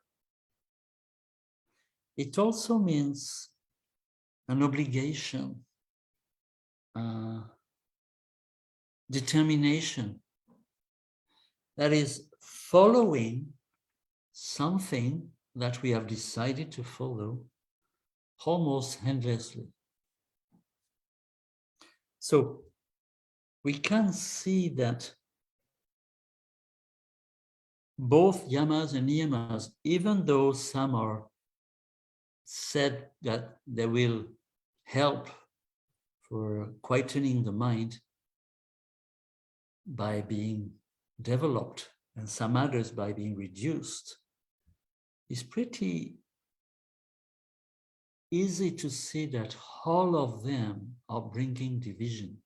It also means an obligation, determination. That is following something that we have decided to follow almost endlessly. So we can see that both yamas and niyamas, even though some are said that they will help for quietening the mind by being developed, and some others by being reduced, it's pretty easy to see that all of them are bringing division.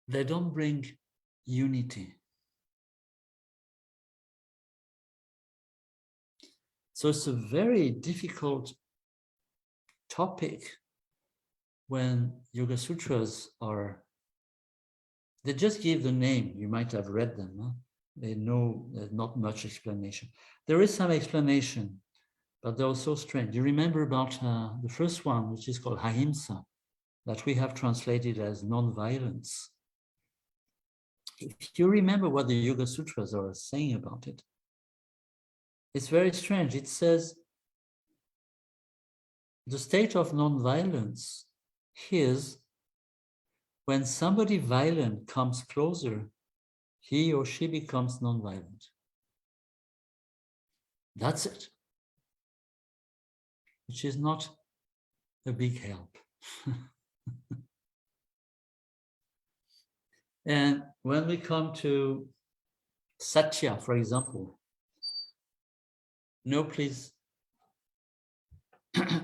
They don't bring unity. So it's a very difficult topic when Yoga Sutras are, they just give the name, you might have read them, huh? They know there's not much explanation. There is some explanation, but they're so strange. You remember about the first one, which is called Ahimsa, that we have translated as non-violence. if you remember what the Yoga Sutras are saying about it, it's very strange. It says the state of non-violence is when somebody violent comes closer, he or she becomes non-violent. That's it. Which is not a big help. And when we come to Satya, for example, no, please,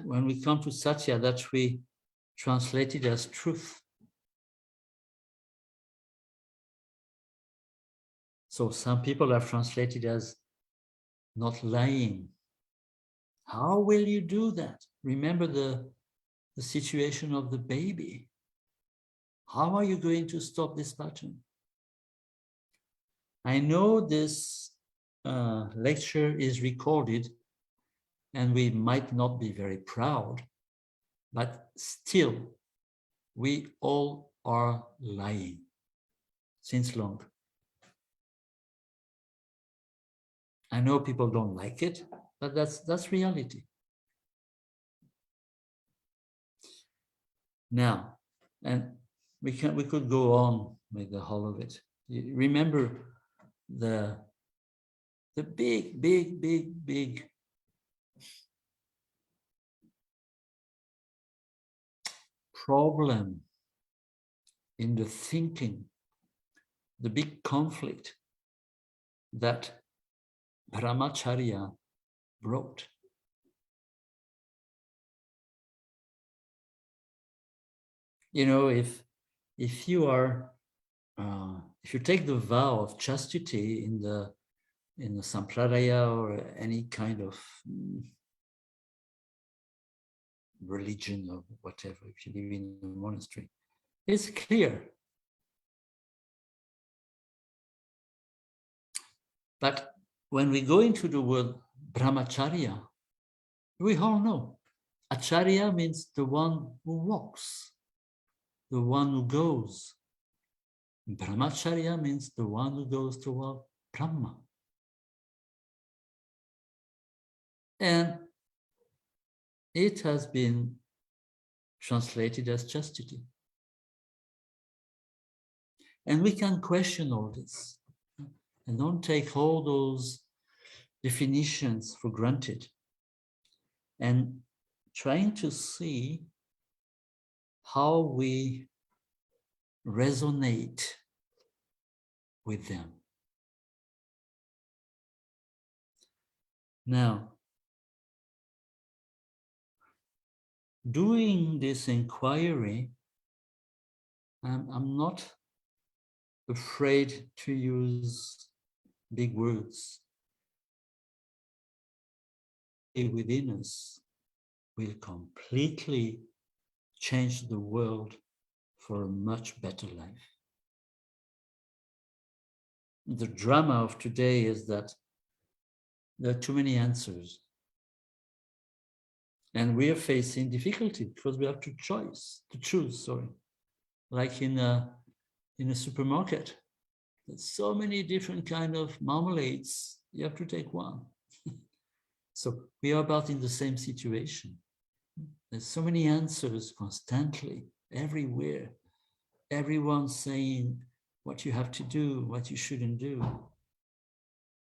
when we come to Satya, that we translate it as truth. So some people have translated as not lying. How will you do that? Remember the situation of the baby. How are you going to stop this pattern? I know this lecture is recorded and we might not be very proud, but still, we all are lying since long. I know people don't like it, but that's reality. Now, and we could go on with the whole of it. You remember the big problem in the thinking, the big conflict that Brahmacharya brought. You know, if you are if you take the vow of chastity in the sampradaya or any kind of religion or whatever, if you live in a monastery, it's clear. But when we go into the word brahmacharya, we all know acharya means the one who walks, the one who goes. Brahmacharya means the one who goes toward Brahma. And it has been translated as chastity. And we can question all this and don't take all those definitions for granted and trying to see how we resonate with them. Now, doing this inquiry, I'm not afraid to use big words. Within us will completely change the world for a much better life. The drama of today is that there are too many answers. And we are facing difficulty because we have to choose, like in a supermarket. There's so many different kind of marmalades. You have to take one. So we are about in the same situation. There's so many answers constantly, everywhere. Everyone saying what you have to do, what you shouldn't do.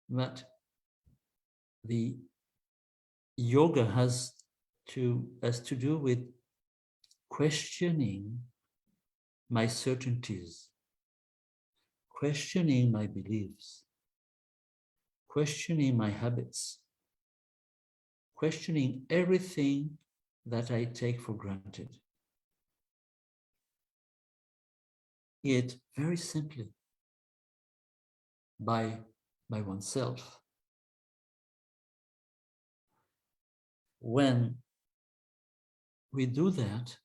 But the yoga has to do with questioning my certainties, questioning my beliefs, questioning my habits, questioning everything that I take for granted. It very simply by oneself. When we do that,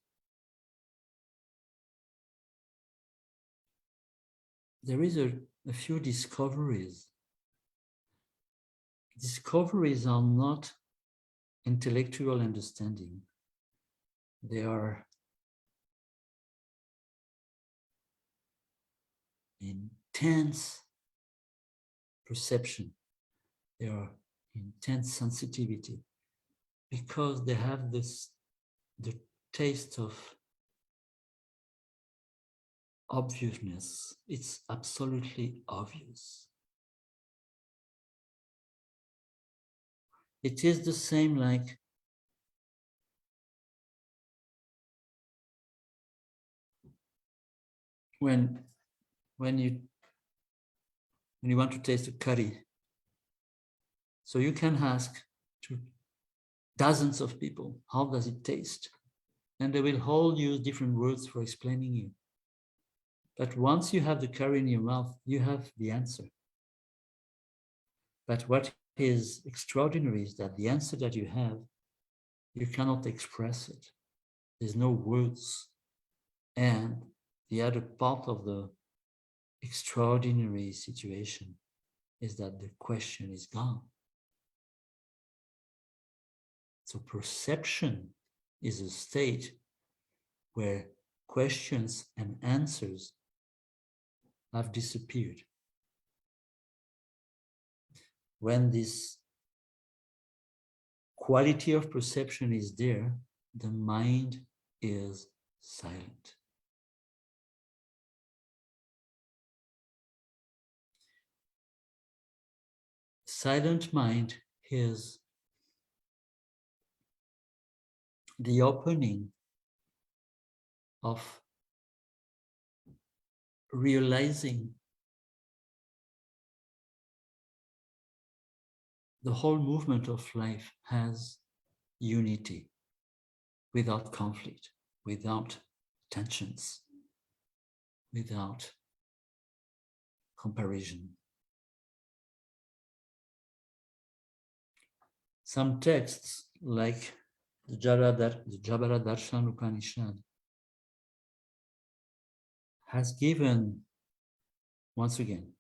there is a few discoveries. Discoveries are not intellectual understanding. They are in intense perception, they are intense sensitivity, because they have the taste of obviousness. It's absolutely obvious. It is the same like when you want to taste a curry. So you can ask to dozens of people, how does it taste? And they will all use different words for explaining you. But once you have the curry in your mouth, you have the answer. But what is extraordinary is that the answer that you have, you cannot express it. There's no words. And the other part of the extraordinary situation is that the question is gone. So perception is a state where questions and answers have disappeared. When this quality of perception is there, the mind is silent. Silent mind is the opening of realizing the whole movement of life has unity, without conflict, without tensions, without comparison. Some texts, like the Jabaradarshan Upanishad, has given, once again,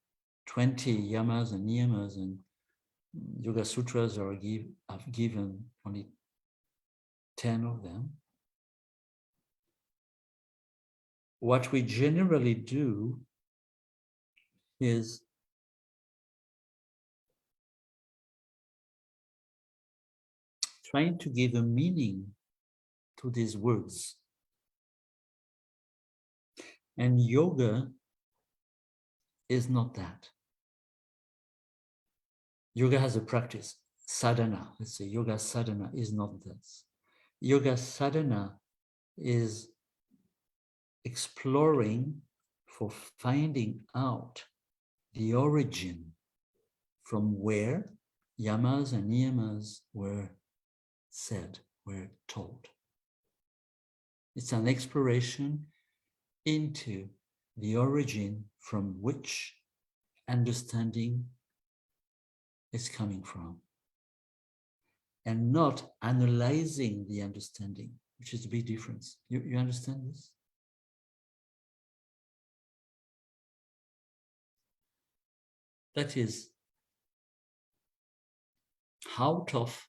20 yamas and niyamas, and Yoga Sutras have given only 10 of them. What we generally do is trying to give a meaning to these words. And yoga is not that. Yoga has a practice, sadhana. Let's say yoga sadhana is not this. Yoga sadhana is exploring for finding out the origin from where yamas and niyamas were said, were told. It's an exploration into the origin from which understanding is coming from, and not analyzing the understanding, which is a big difference. You understand this? That is, out of,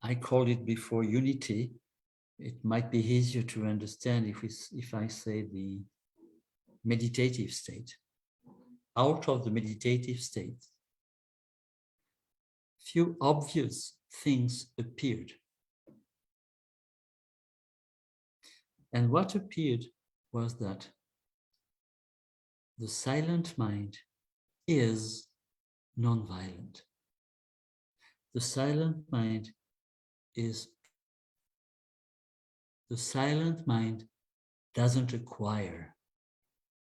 I called it before, unity. It might be easier to understand if I say the meditative state. Out of the meditative state, few obvious things appeared. And what appeared was that the silent mind is non-violent. The silent mind doesn't acquire,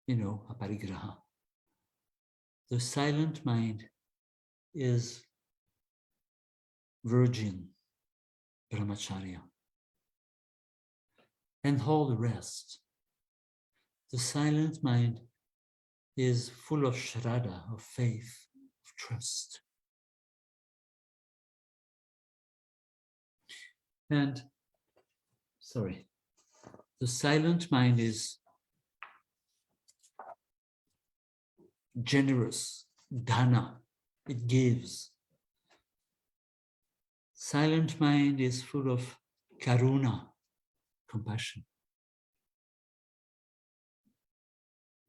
aparigraha. The silent mind is virgin, brahmacharya, and all the rest. The silent mind is full of shraddha, of faith, of trust. And, the silent mind is generous, dana, it gives. Silent mind is full of karuna, compassion.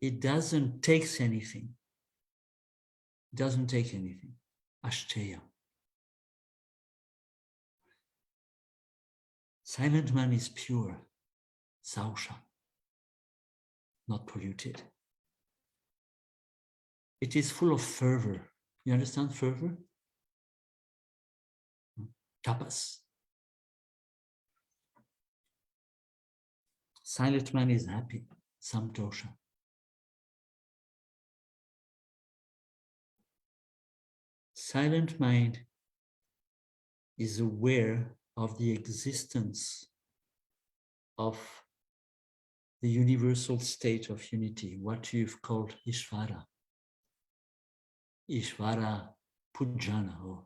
It doesn't take anything. It doesn't take anything. Ashteya. Silent mind is pure, sausha, not polluted. It is full of fervor. You understand fervor? Tapas. Silent mind is happy, samtosha. Silent mind is aware of the existence of the universal state of unity, what you've called Ishvara. Ishvara Pujana or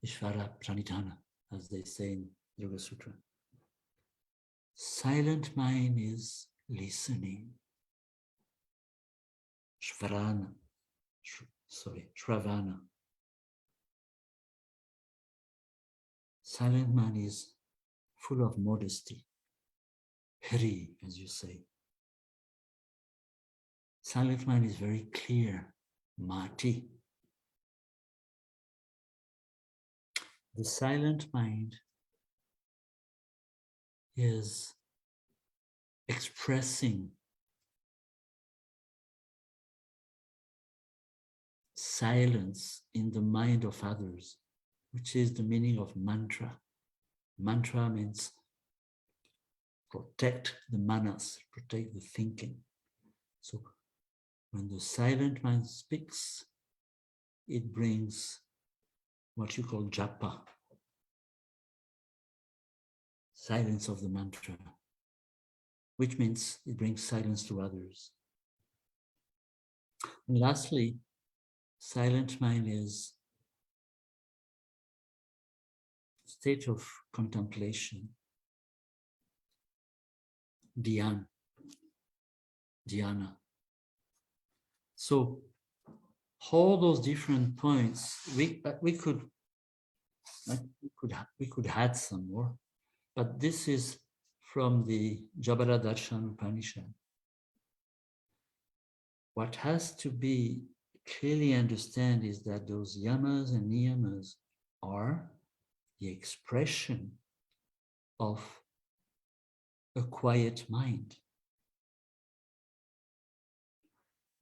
Ishvara Pranidhana, as they say in Yoga Sutra. Silent mind is listening. Shravana. Silent mind is full of modesty. Hri, as you say. Silent mind is very clear. Mati. The silent mind is expressing silence in the mind of others, which is the meaning of mantra. Mantra means protect the manas, protect the thinking. So when the silent mind speaks, it brings what you call japa, silence of the mantra, which means it brings silence to others. And lastly, silent mind is a state of contemplation, dhyana. So all those different points, we could add some more, but this is from the Jabara Upanishad. What has to be clearly understood is that those yamas and niyamas are the expression of a quiet mind.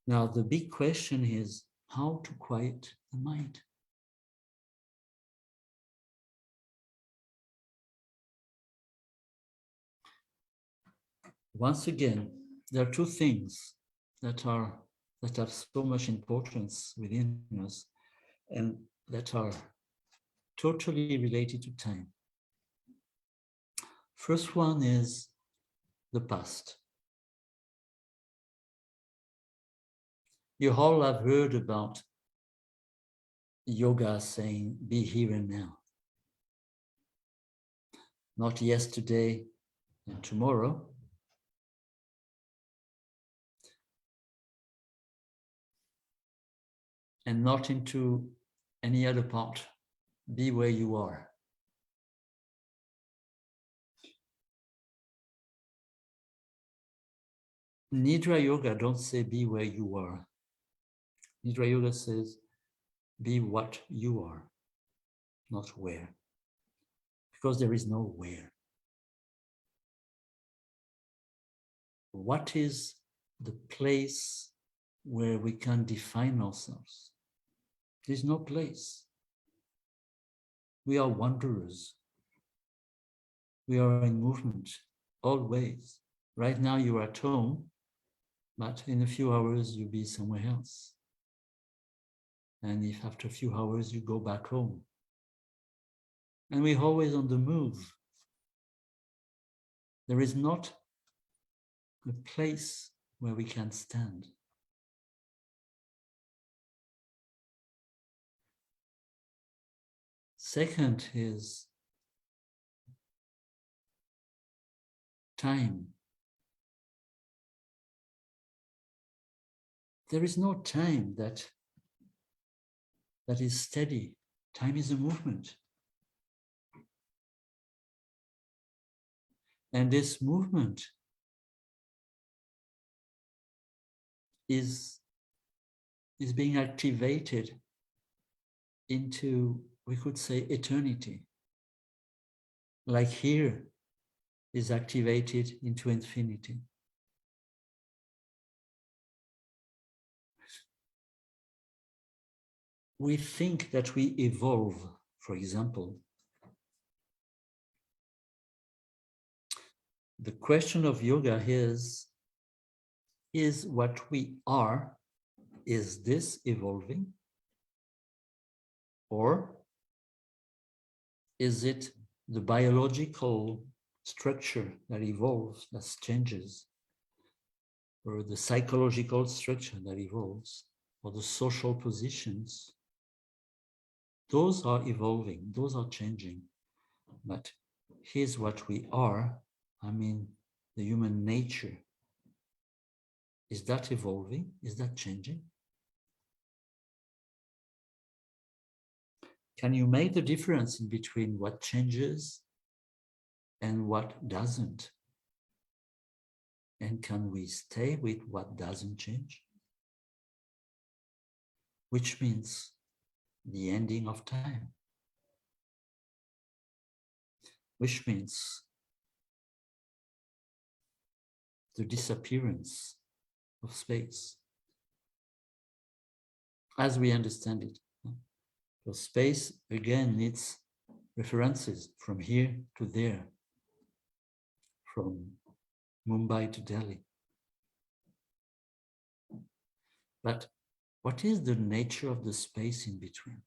Now, the big question is how to quiet the mind. Once again, there are two things that have so much importance within us and that are totally related to time. First one is the past. You all have heard about yoga saying, be here and now. Not yesterday and tomorrow. And not into any other part. Be where you are. Nidra Yoga don't say be where you are. Nidra Yoga says be what you are, not where. Because there is no where. What is the place where we can define ourselves? There's no place. We are wanderers. We are in movement, always. Right now you're at home, but in a few hours you'll be somewhere else. And if after a few hours you go back home. And we're always on the move. There is not a place where we can stand. Second is time. There is no time that is steady. Time is a movement. And this movement is being activated into, we could say, eternity. Like here is activated into infinity. We think that we evolve, for example. The question of yoga is what we are, is this evolving? Or is it the biological structure that evolves, that changes? Or the psychological structure that evolves? Or the social positions? Those are evolving, those are changing. But here's what we are, I mean, the human nature. Is that evolving? Is that changing? Can you make the difference in between what changes and what doesn't? And can we stay with what doesn't change? Which means the ending of time. Which means the disappearance of space, as we understand it. So space, again, needs references from here to there, from Mumbai to Delhi. But what is the nature of the space in between?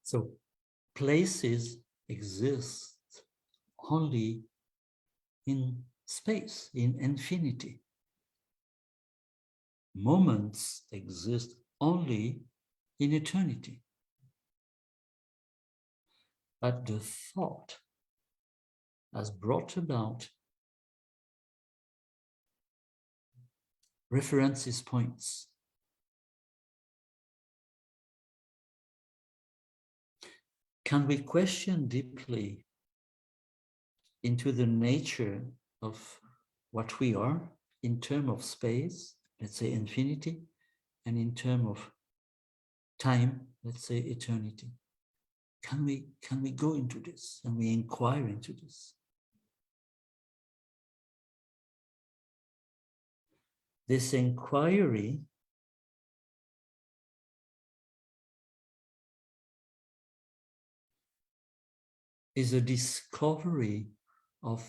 So places exist only in space, in infinity. Moments exist only in eternity. But the thought has brought about references points. Can we question deeply into the nature of what we are in terms of space, let's say infinity, and in terms of time, let's say eternity? Can we go into this and we inquire into this? This inquiry is a discovery of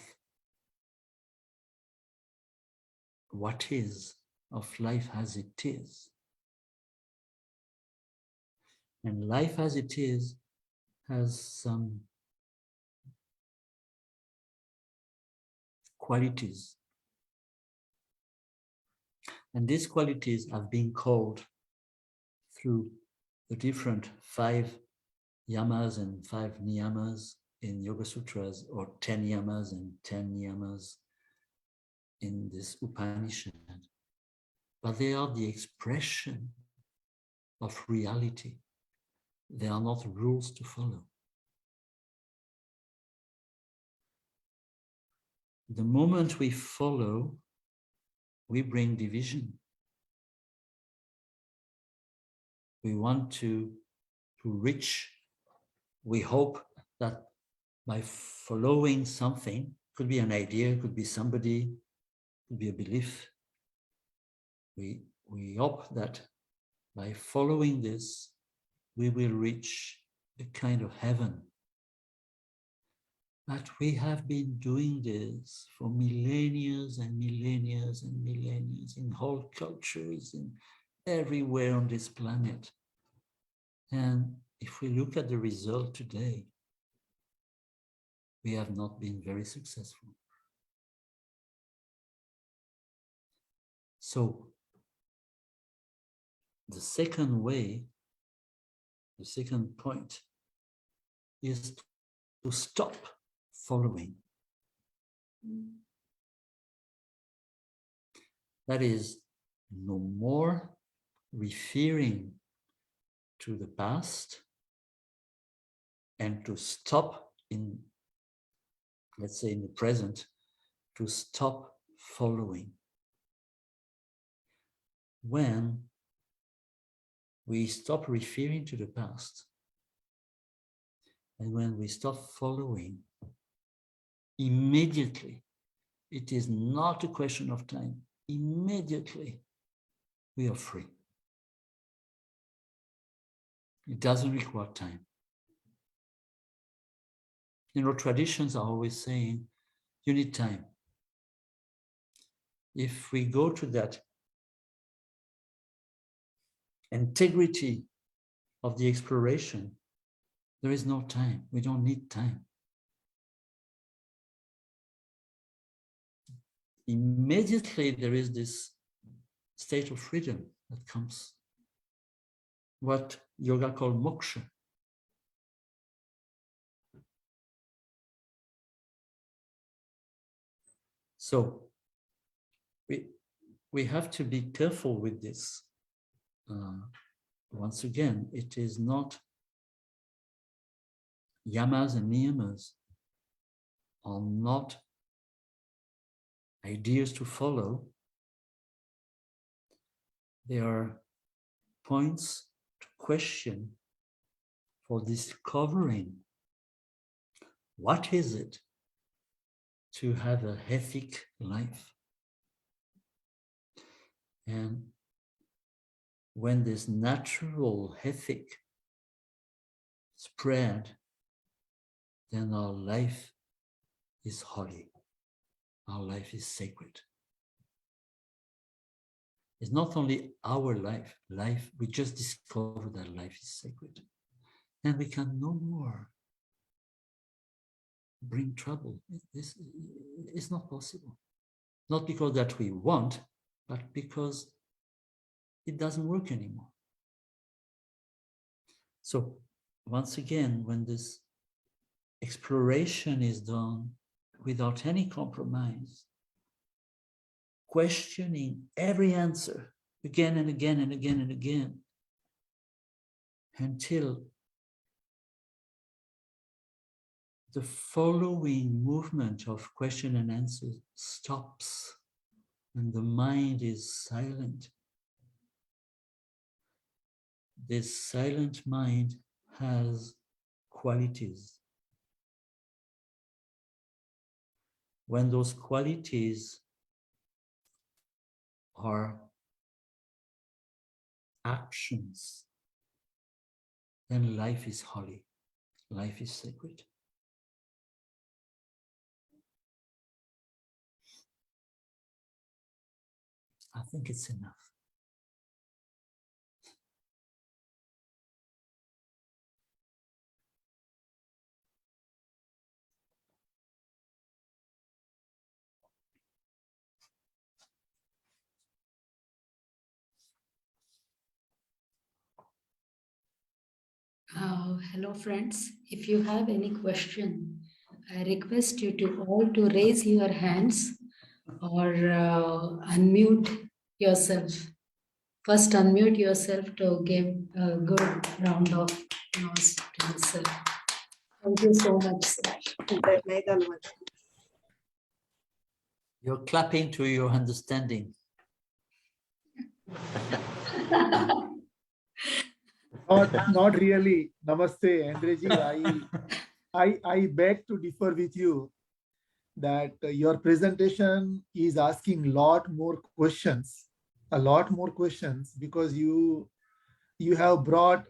what is, of life as it is. And life as it is has some qualities. And these qualities have been called through the different 5 yamas and 5 niyamas in Yoga Sutras, or 10 yamas and 10 niyamas in this Upanishad. But they are the expression of reality. They are not rules to follow. The moment we follow, we bring division. We want to reach. We hope that by following something, could be an idea, could be somebody, could be a belief. We hope that by following this, we will reach a kind of heaven. But we have been doing this for millennia and millennia and millennia in whole cultures, in everywhere on this planet. And if we look at the result today, we have not been very successful. So the second way, the second point is to stop following. That is, no more referring to the past and to stop in, let's say, in the present, to stop following. When we stop referring to the past, and when we stop following, immediately, it is not a question of time, immediately we are free. It doesn't require time. You know, traditions are always saying, you need time. If we go to that integrity of the exploration, there is no time. We don't need time. Immediately there is this state of freedom that comes, what yoga called moksha. So we have to be careful with this. Once again, it is not yamas and niyamas are not ideas to follow. They are points to question for discovering what is it to have a ethic life. And when this natural ethic spread, then our life is holy. Our life is sacred. It's not only our life, we just discovered that life is sacred. And we can no more bring trouble. This is not possible. Not because that we want, but because it doesn't work anymore. So once again, when this exploration is done without any compromise, questioning every answer again and again and again and again, until the following movement of question and answer stops and the mind is silent. This silent mind has qualities. When those qualities are actions, then life is holy, life is sacred. I think it's enough. Hello friends, if you have any question, I request you to all to raise your hands or unmute yourself. First unmute yourself to give a good round of applause to yourself. Thank you so much, sir. You're clapping to your understanding. Not really. Namaste, Andreji. I beg to differ with you that your presentation is asking a lot more questions, because you have brought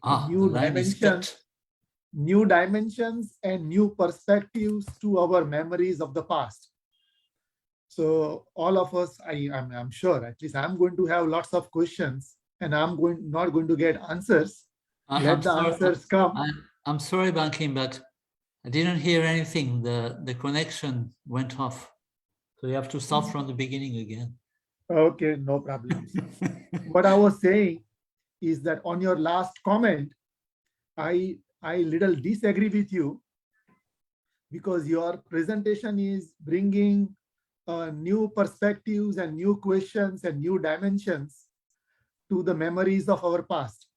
new dimensions and new perspectives to our memories of the past. So all of us, I'm sure, at least I'm going to have lots of questions, and I'm not going to get answers. Let the answers come. I'm sorry, Bankim, but I didn't hear anything. The connection went off. So you have to start from the beginning again. Okay, no problems. What I was saying is that on your last comment, I little disagree with you, because your presentation is bringing new perspectives and new questions and new dimensions to the memories of our past.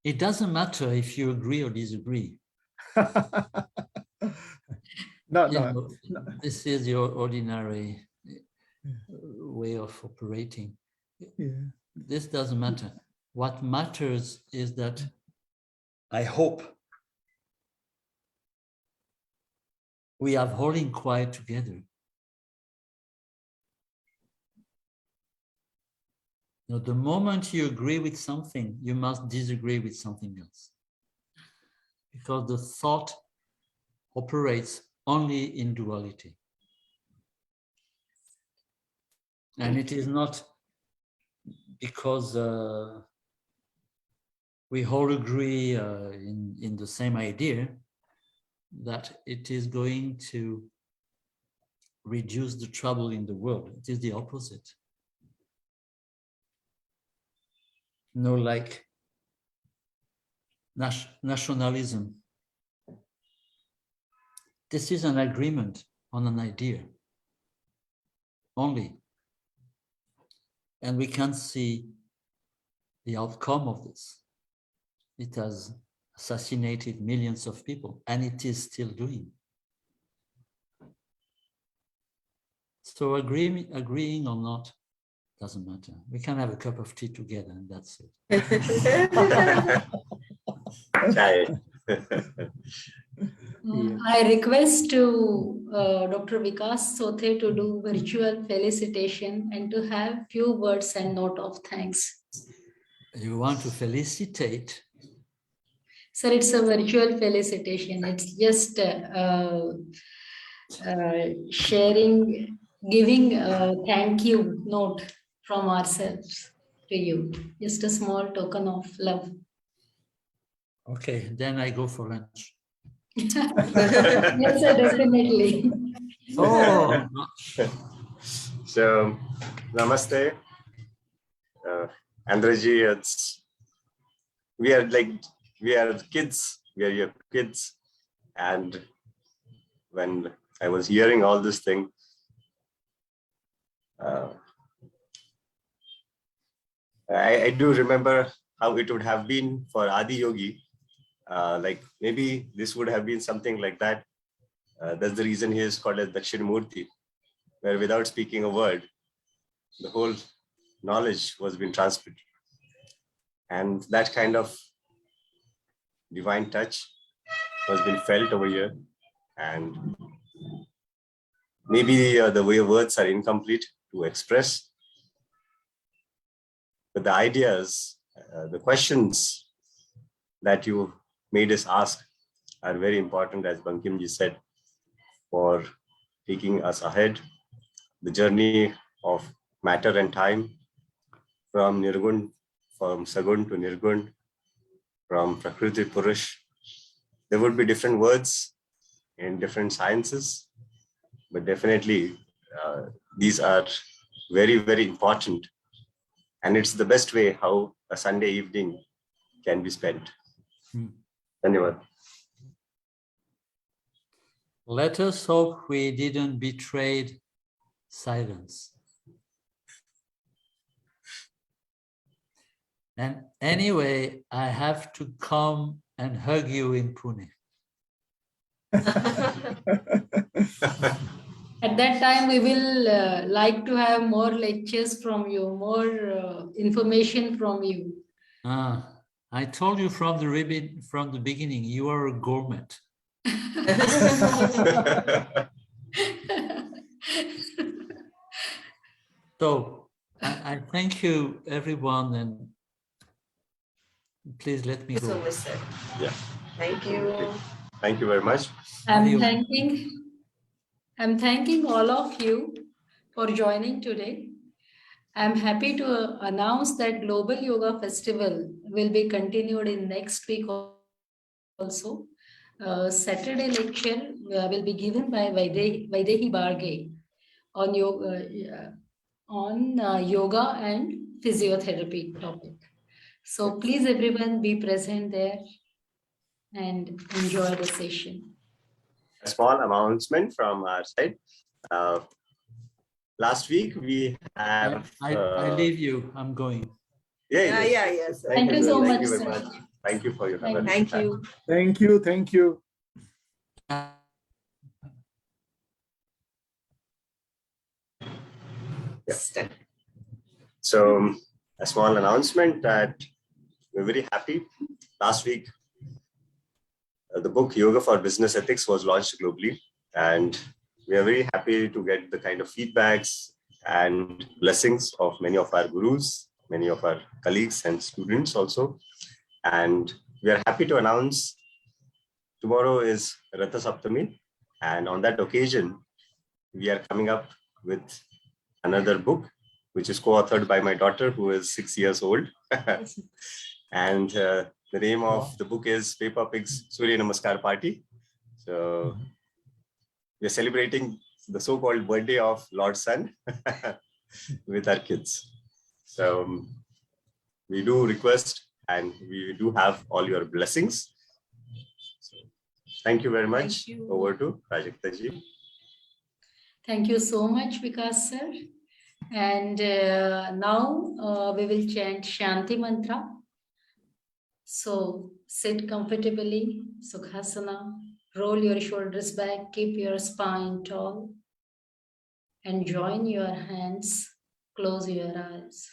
It doesn't matter if you agree or disagree. No. This is your ordinary way of operating. Yeah. This doesn't matter. What matters is that I hope we are holding quiet together. Now, the moment you agree with something, you must disagree with something else. Because the thought operates only in duality. And it is not because we all agree in the same idea that it is going to reduce the trouble in the world. It is the opposite. No, like nationalism. This is an agreement on an idea only. And we can see the outcome of this. It has assassinated millions of people, and it is still doing. So agreeing or not doesn't matter. We can have a cup of tea together, and that's it. Chai. I request to Dr. Vikas Sothe to do virtual felicitation and to have few words and note of thanks. You want to felicitate? Sir, it's a virtual felicitation. It's just sharing, giving a thank you note from ourselves to you. Just a small token of love. Okay, then I go for lunch. Yes, sir, definitely. Oh, So, namaste. Andreji, we are kids, we are your kids. And when I was hearing all this thing, I do remember how it would have been for Adi Yogi. Like maybe this would have been something like that. That's the reason he is called as Dakshinamurti, where without speaking a word, the whole knowledge was being transmitted. And that kind of divine touch was being felt over here. And maybe the way words are incomplete to express, but the ideas, the questions that you made us ask are very important, as Bankimji said, for taking us ahead, the journey of matter and time, from Nirgun, from Sagun to Nirgun, from Prakriti Purush. There would be different words in different sciences, but definitely these are very, very important. And it's the best way how a Sunday evening can be spent. Dhanyavad. let us hope we didn't betray silence. And anyway, I have to come and hug you in Pune. At that time, we will like to have more lectures from you, more information from you. I told you from the beginning, you are a gourmet. So I thank you, everyone, and please let me go. So much, sir. Yeah. Thank you. Thank you very much. I'm thanking all of you for joining today. I'm happy to announce that Global Yoga Festival will be continued in next week also. Saturday lecture will be given by Vaidehi Barge on yoga and physiotherapy topic. So please everyone be present there and enjoy the session. A small announcement from our side. Last week we have. I leave you. I'm going. Yes. Yes. Thank you so Thank much, you very sir. much. Thank you for your Thank Thank you. Thank you. Thank you. Yeah. So a small announcement that we're very happy. Last week, the book Yoga for Business Ethics was launched globally, and we are very happy to get the kind of feedbacks and blessings of many of our gurus, many of our colleagues and students also. And we are happy to announce tomorrow is Ratha Saptami, and on that occasion, we are coming up with another book, which is co-authored by my daughter, who is 6 years old. And the name of the book is Peppa Pig's Surya Namaskar Party. So we are celebrating the so-called birthday of Lord Sun with our kids. So we do request and we do have all your blessings. So, thank you very much. Thank you. Over to Prajakta ji. Thank you so much, Vikas sir. And now we will chant Shanti Mantra. So sit comfortably, Sukhasana. Roll your shoulders back, keep your spine tall, and join your hands. Close your eyes.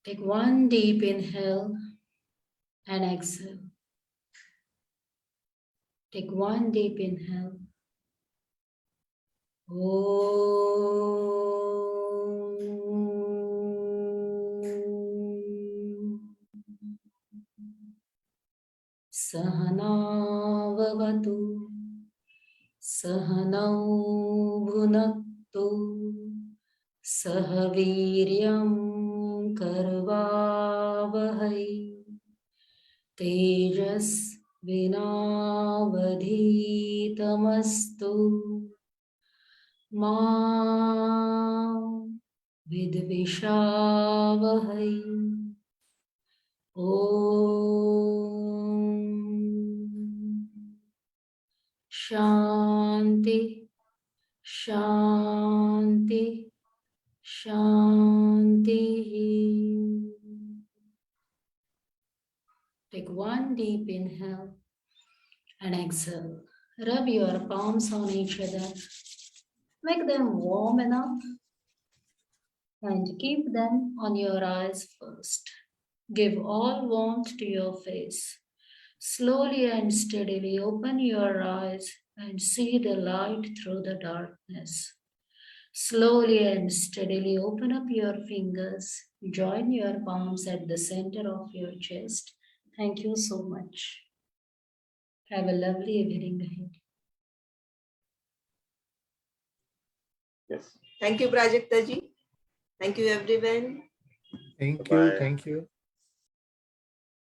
Take one deep inhale and exhale. Take one deep inhale. Sahana vavatu, sahanau bhunaktu, sahaviryam karvavahai, tejas vinavadhitamastu, ma vidvishavahai. Om Shanti, Shanti, Shanti. Take one deep inhale and exhale. Rub your palms on each other. Make them warm enough and keep them on your eyes first. Give all warmth to your face. Slowly and steadily open your eyes and see the light through the darkness. Slowly and steadily open up your fingers. Join your palms at the center of your chest. Thank you so much. Have a lovely evening ahead. Yes. Thank you, Prajakta ji. Thank you, everyone. Thank Bye-bye. you. Thank you.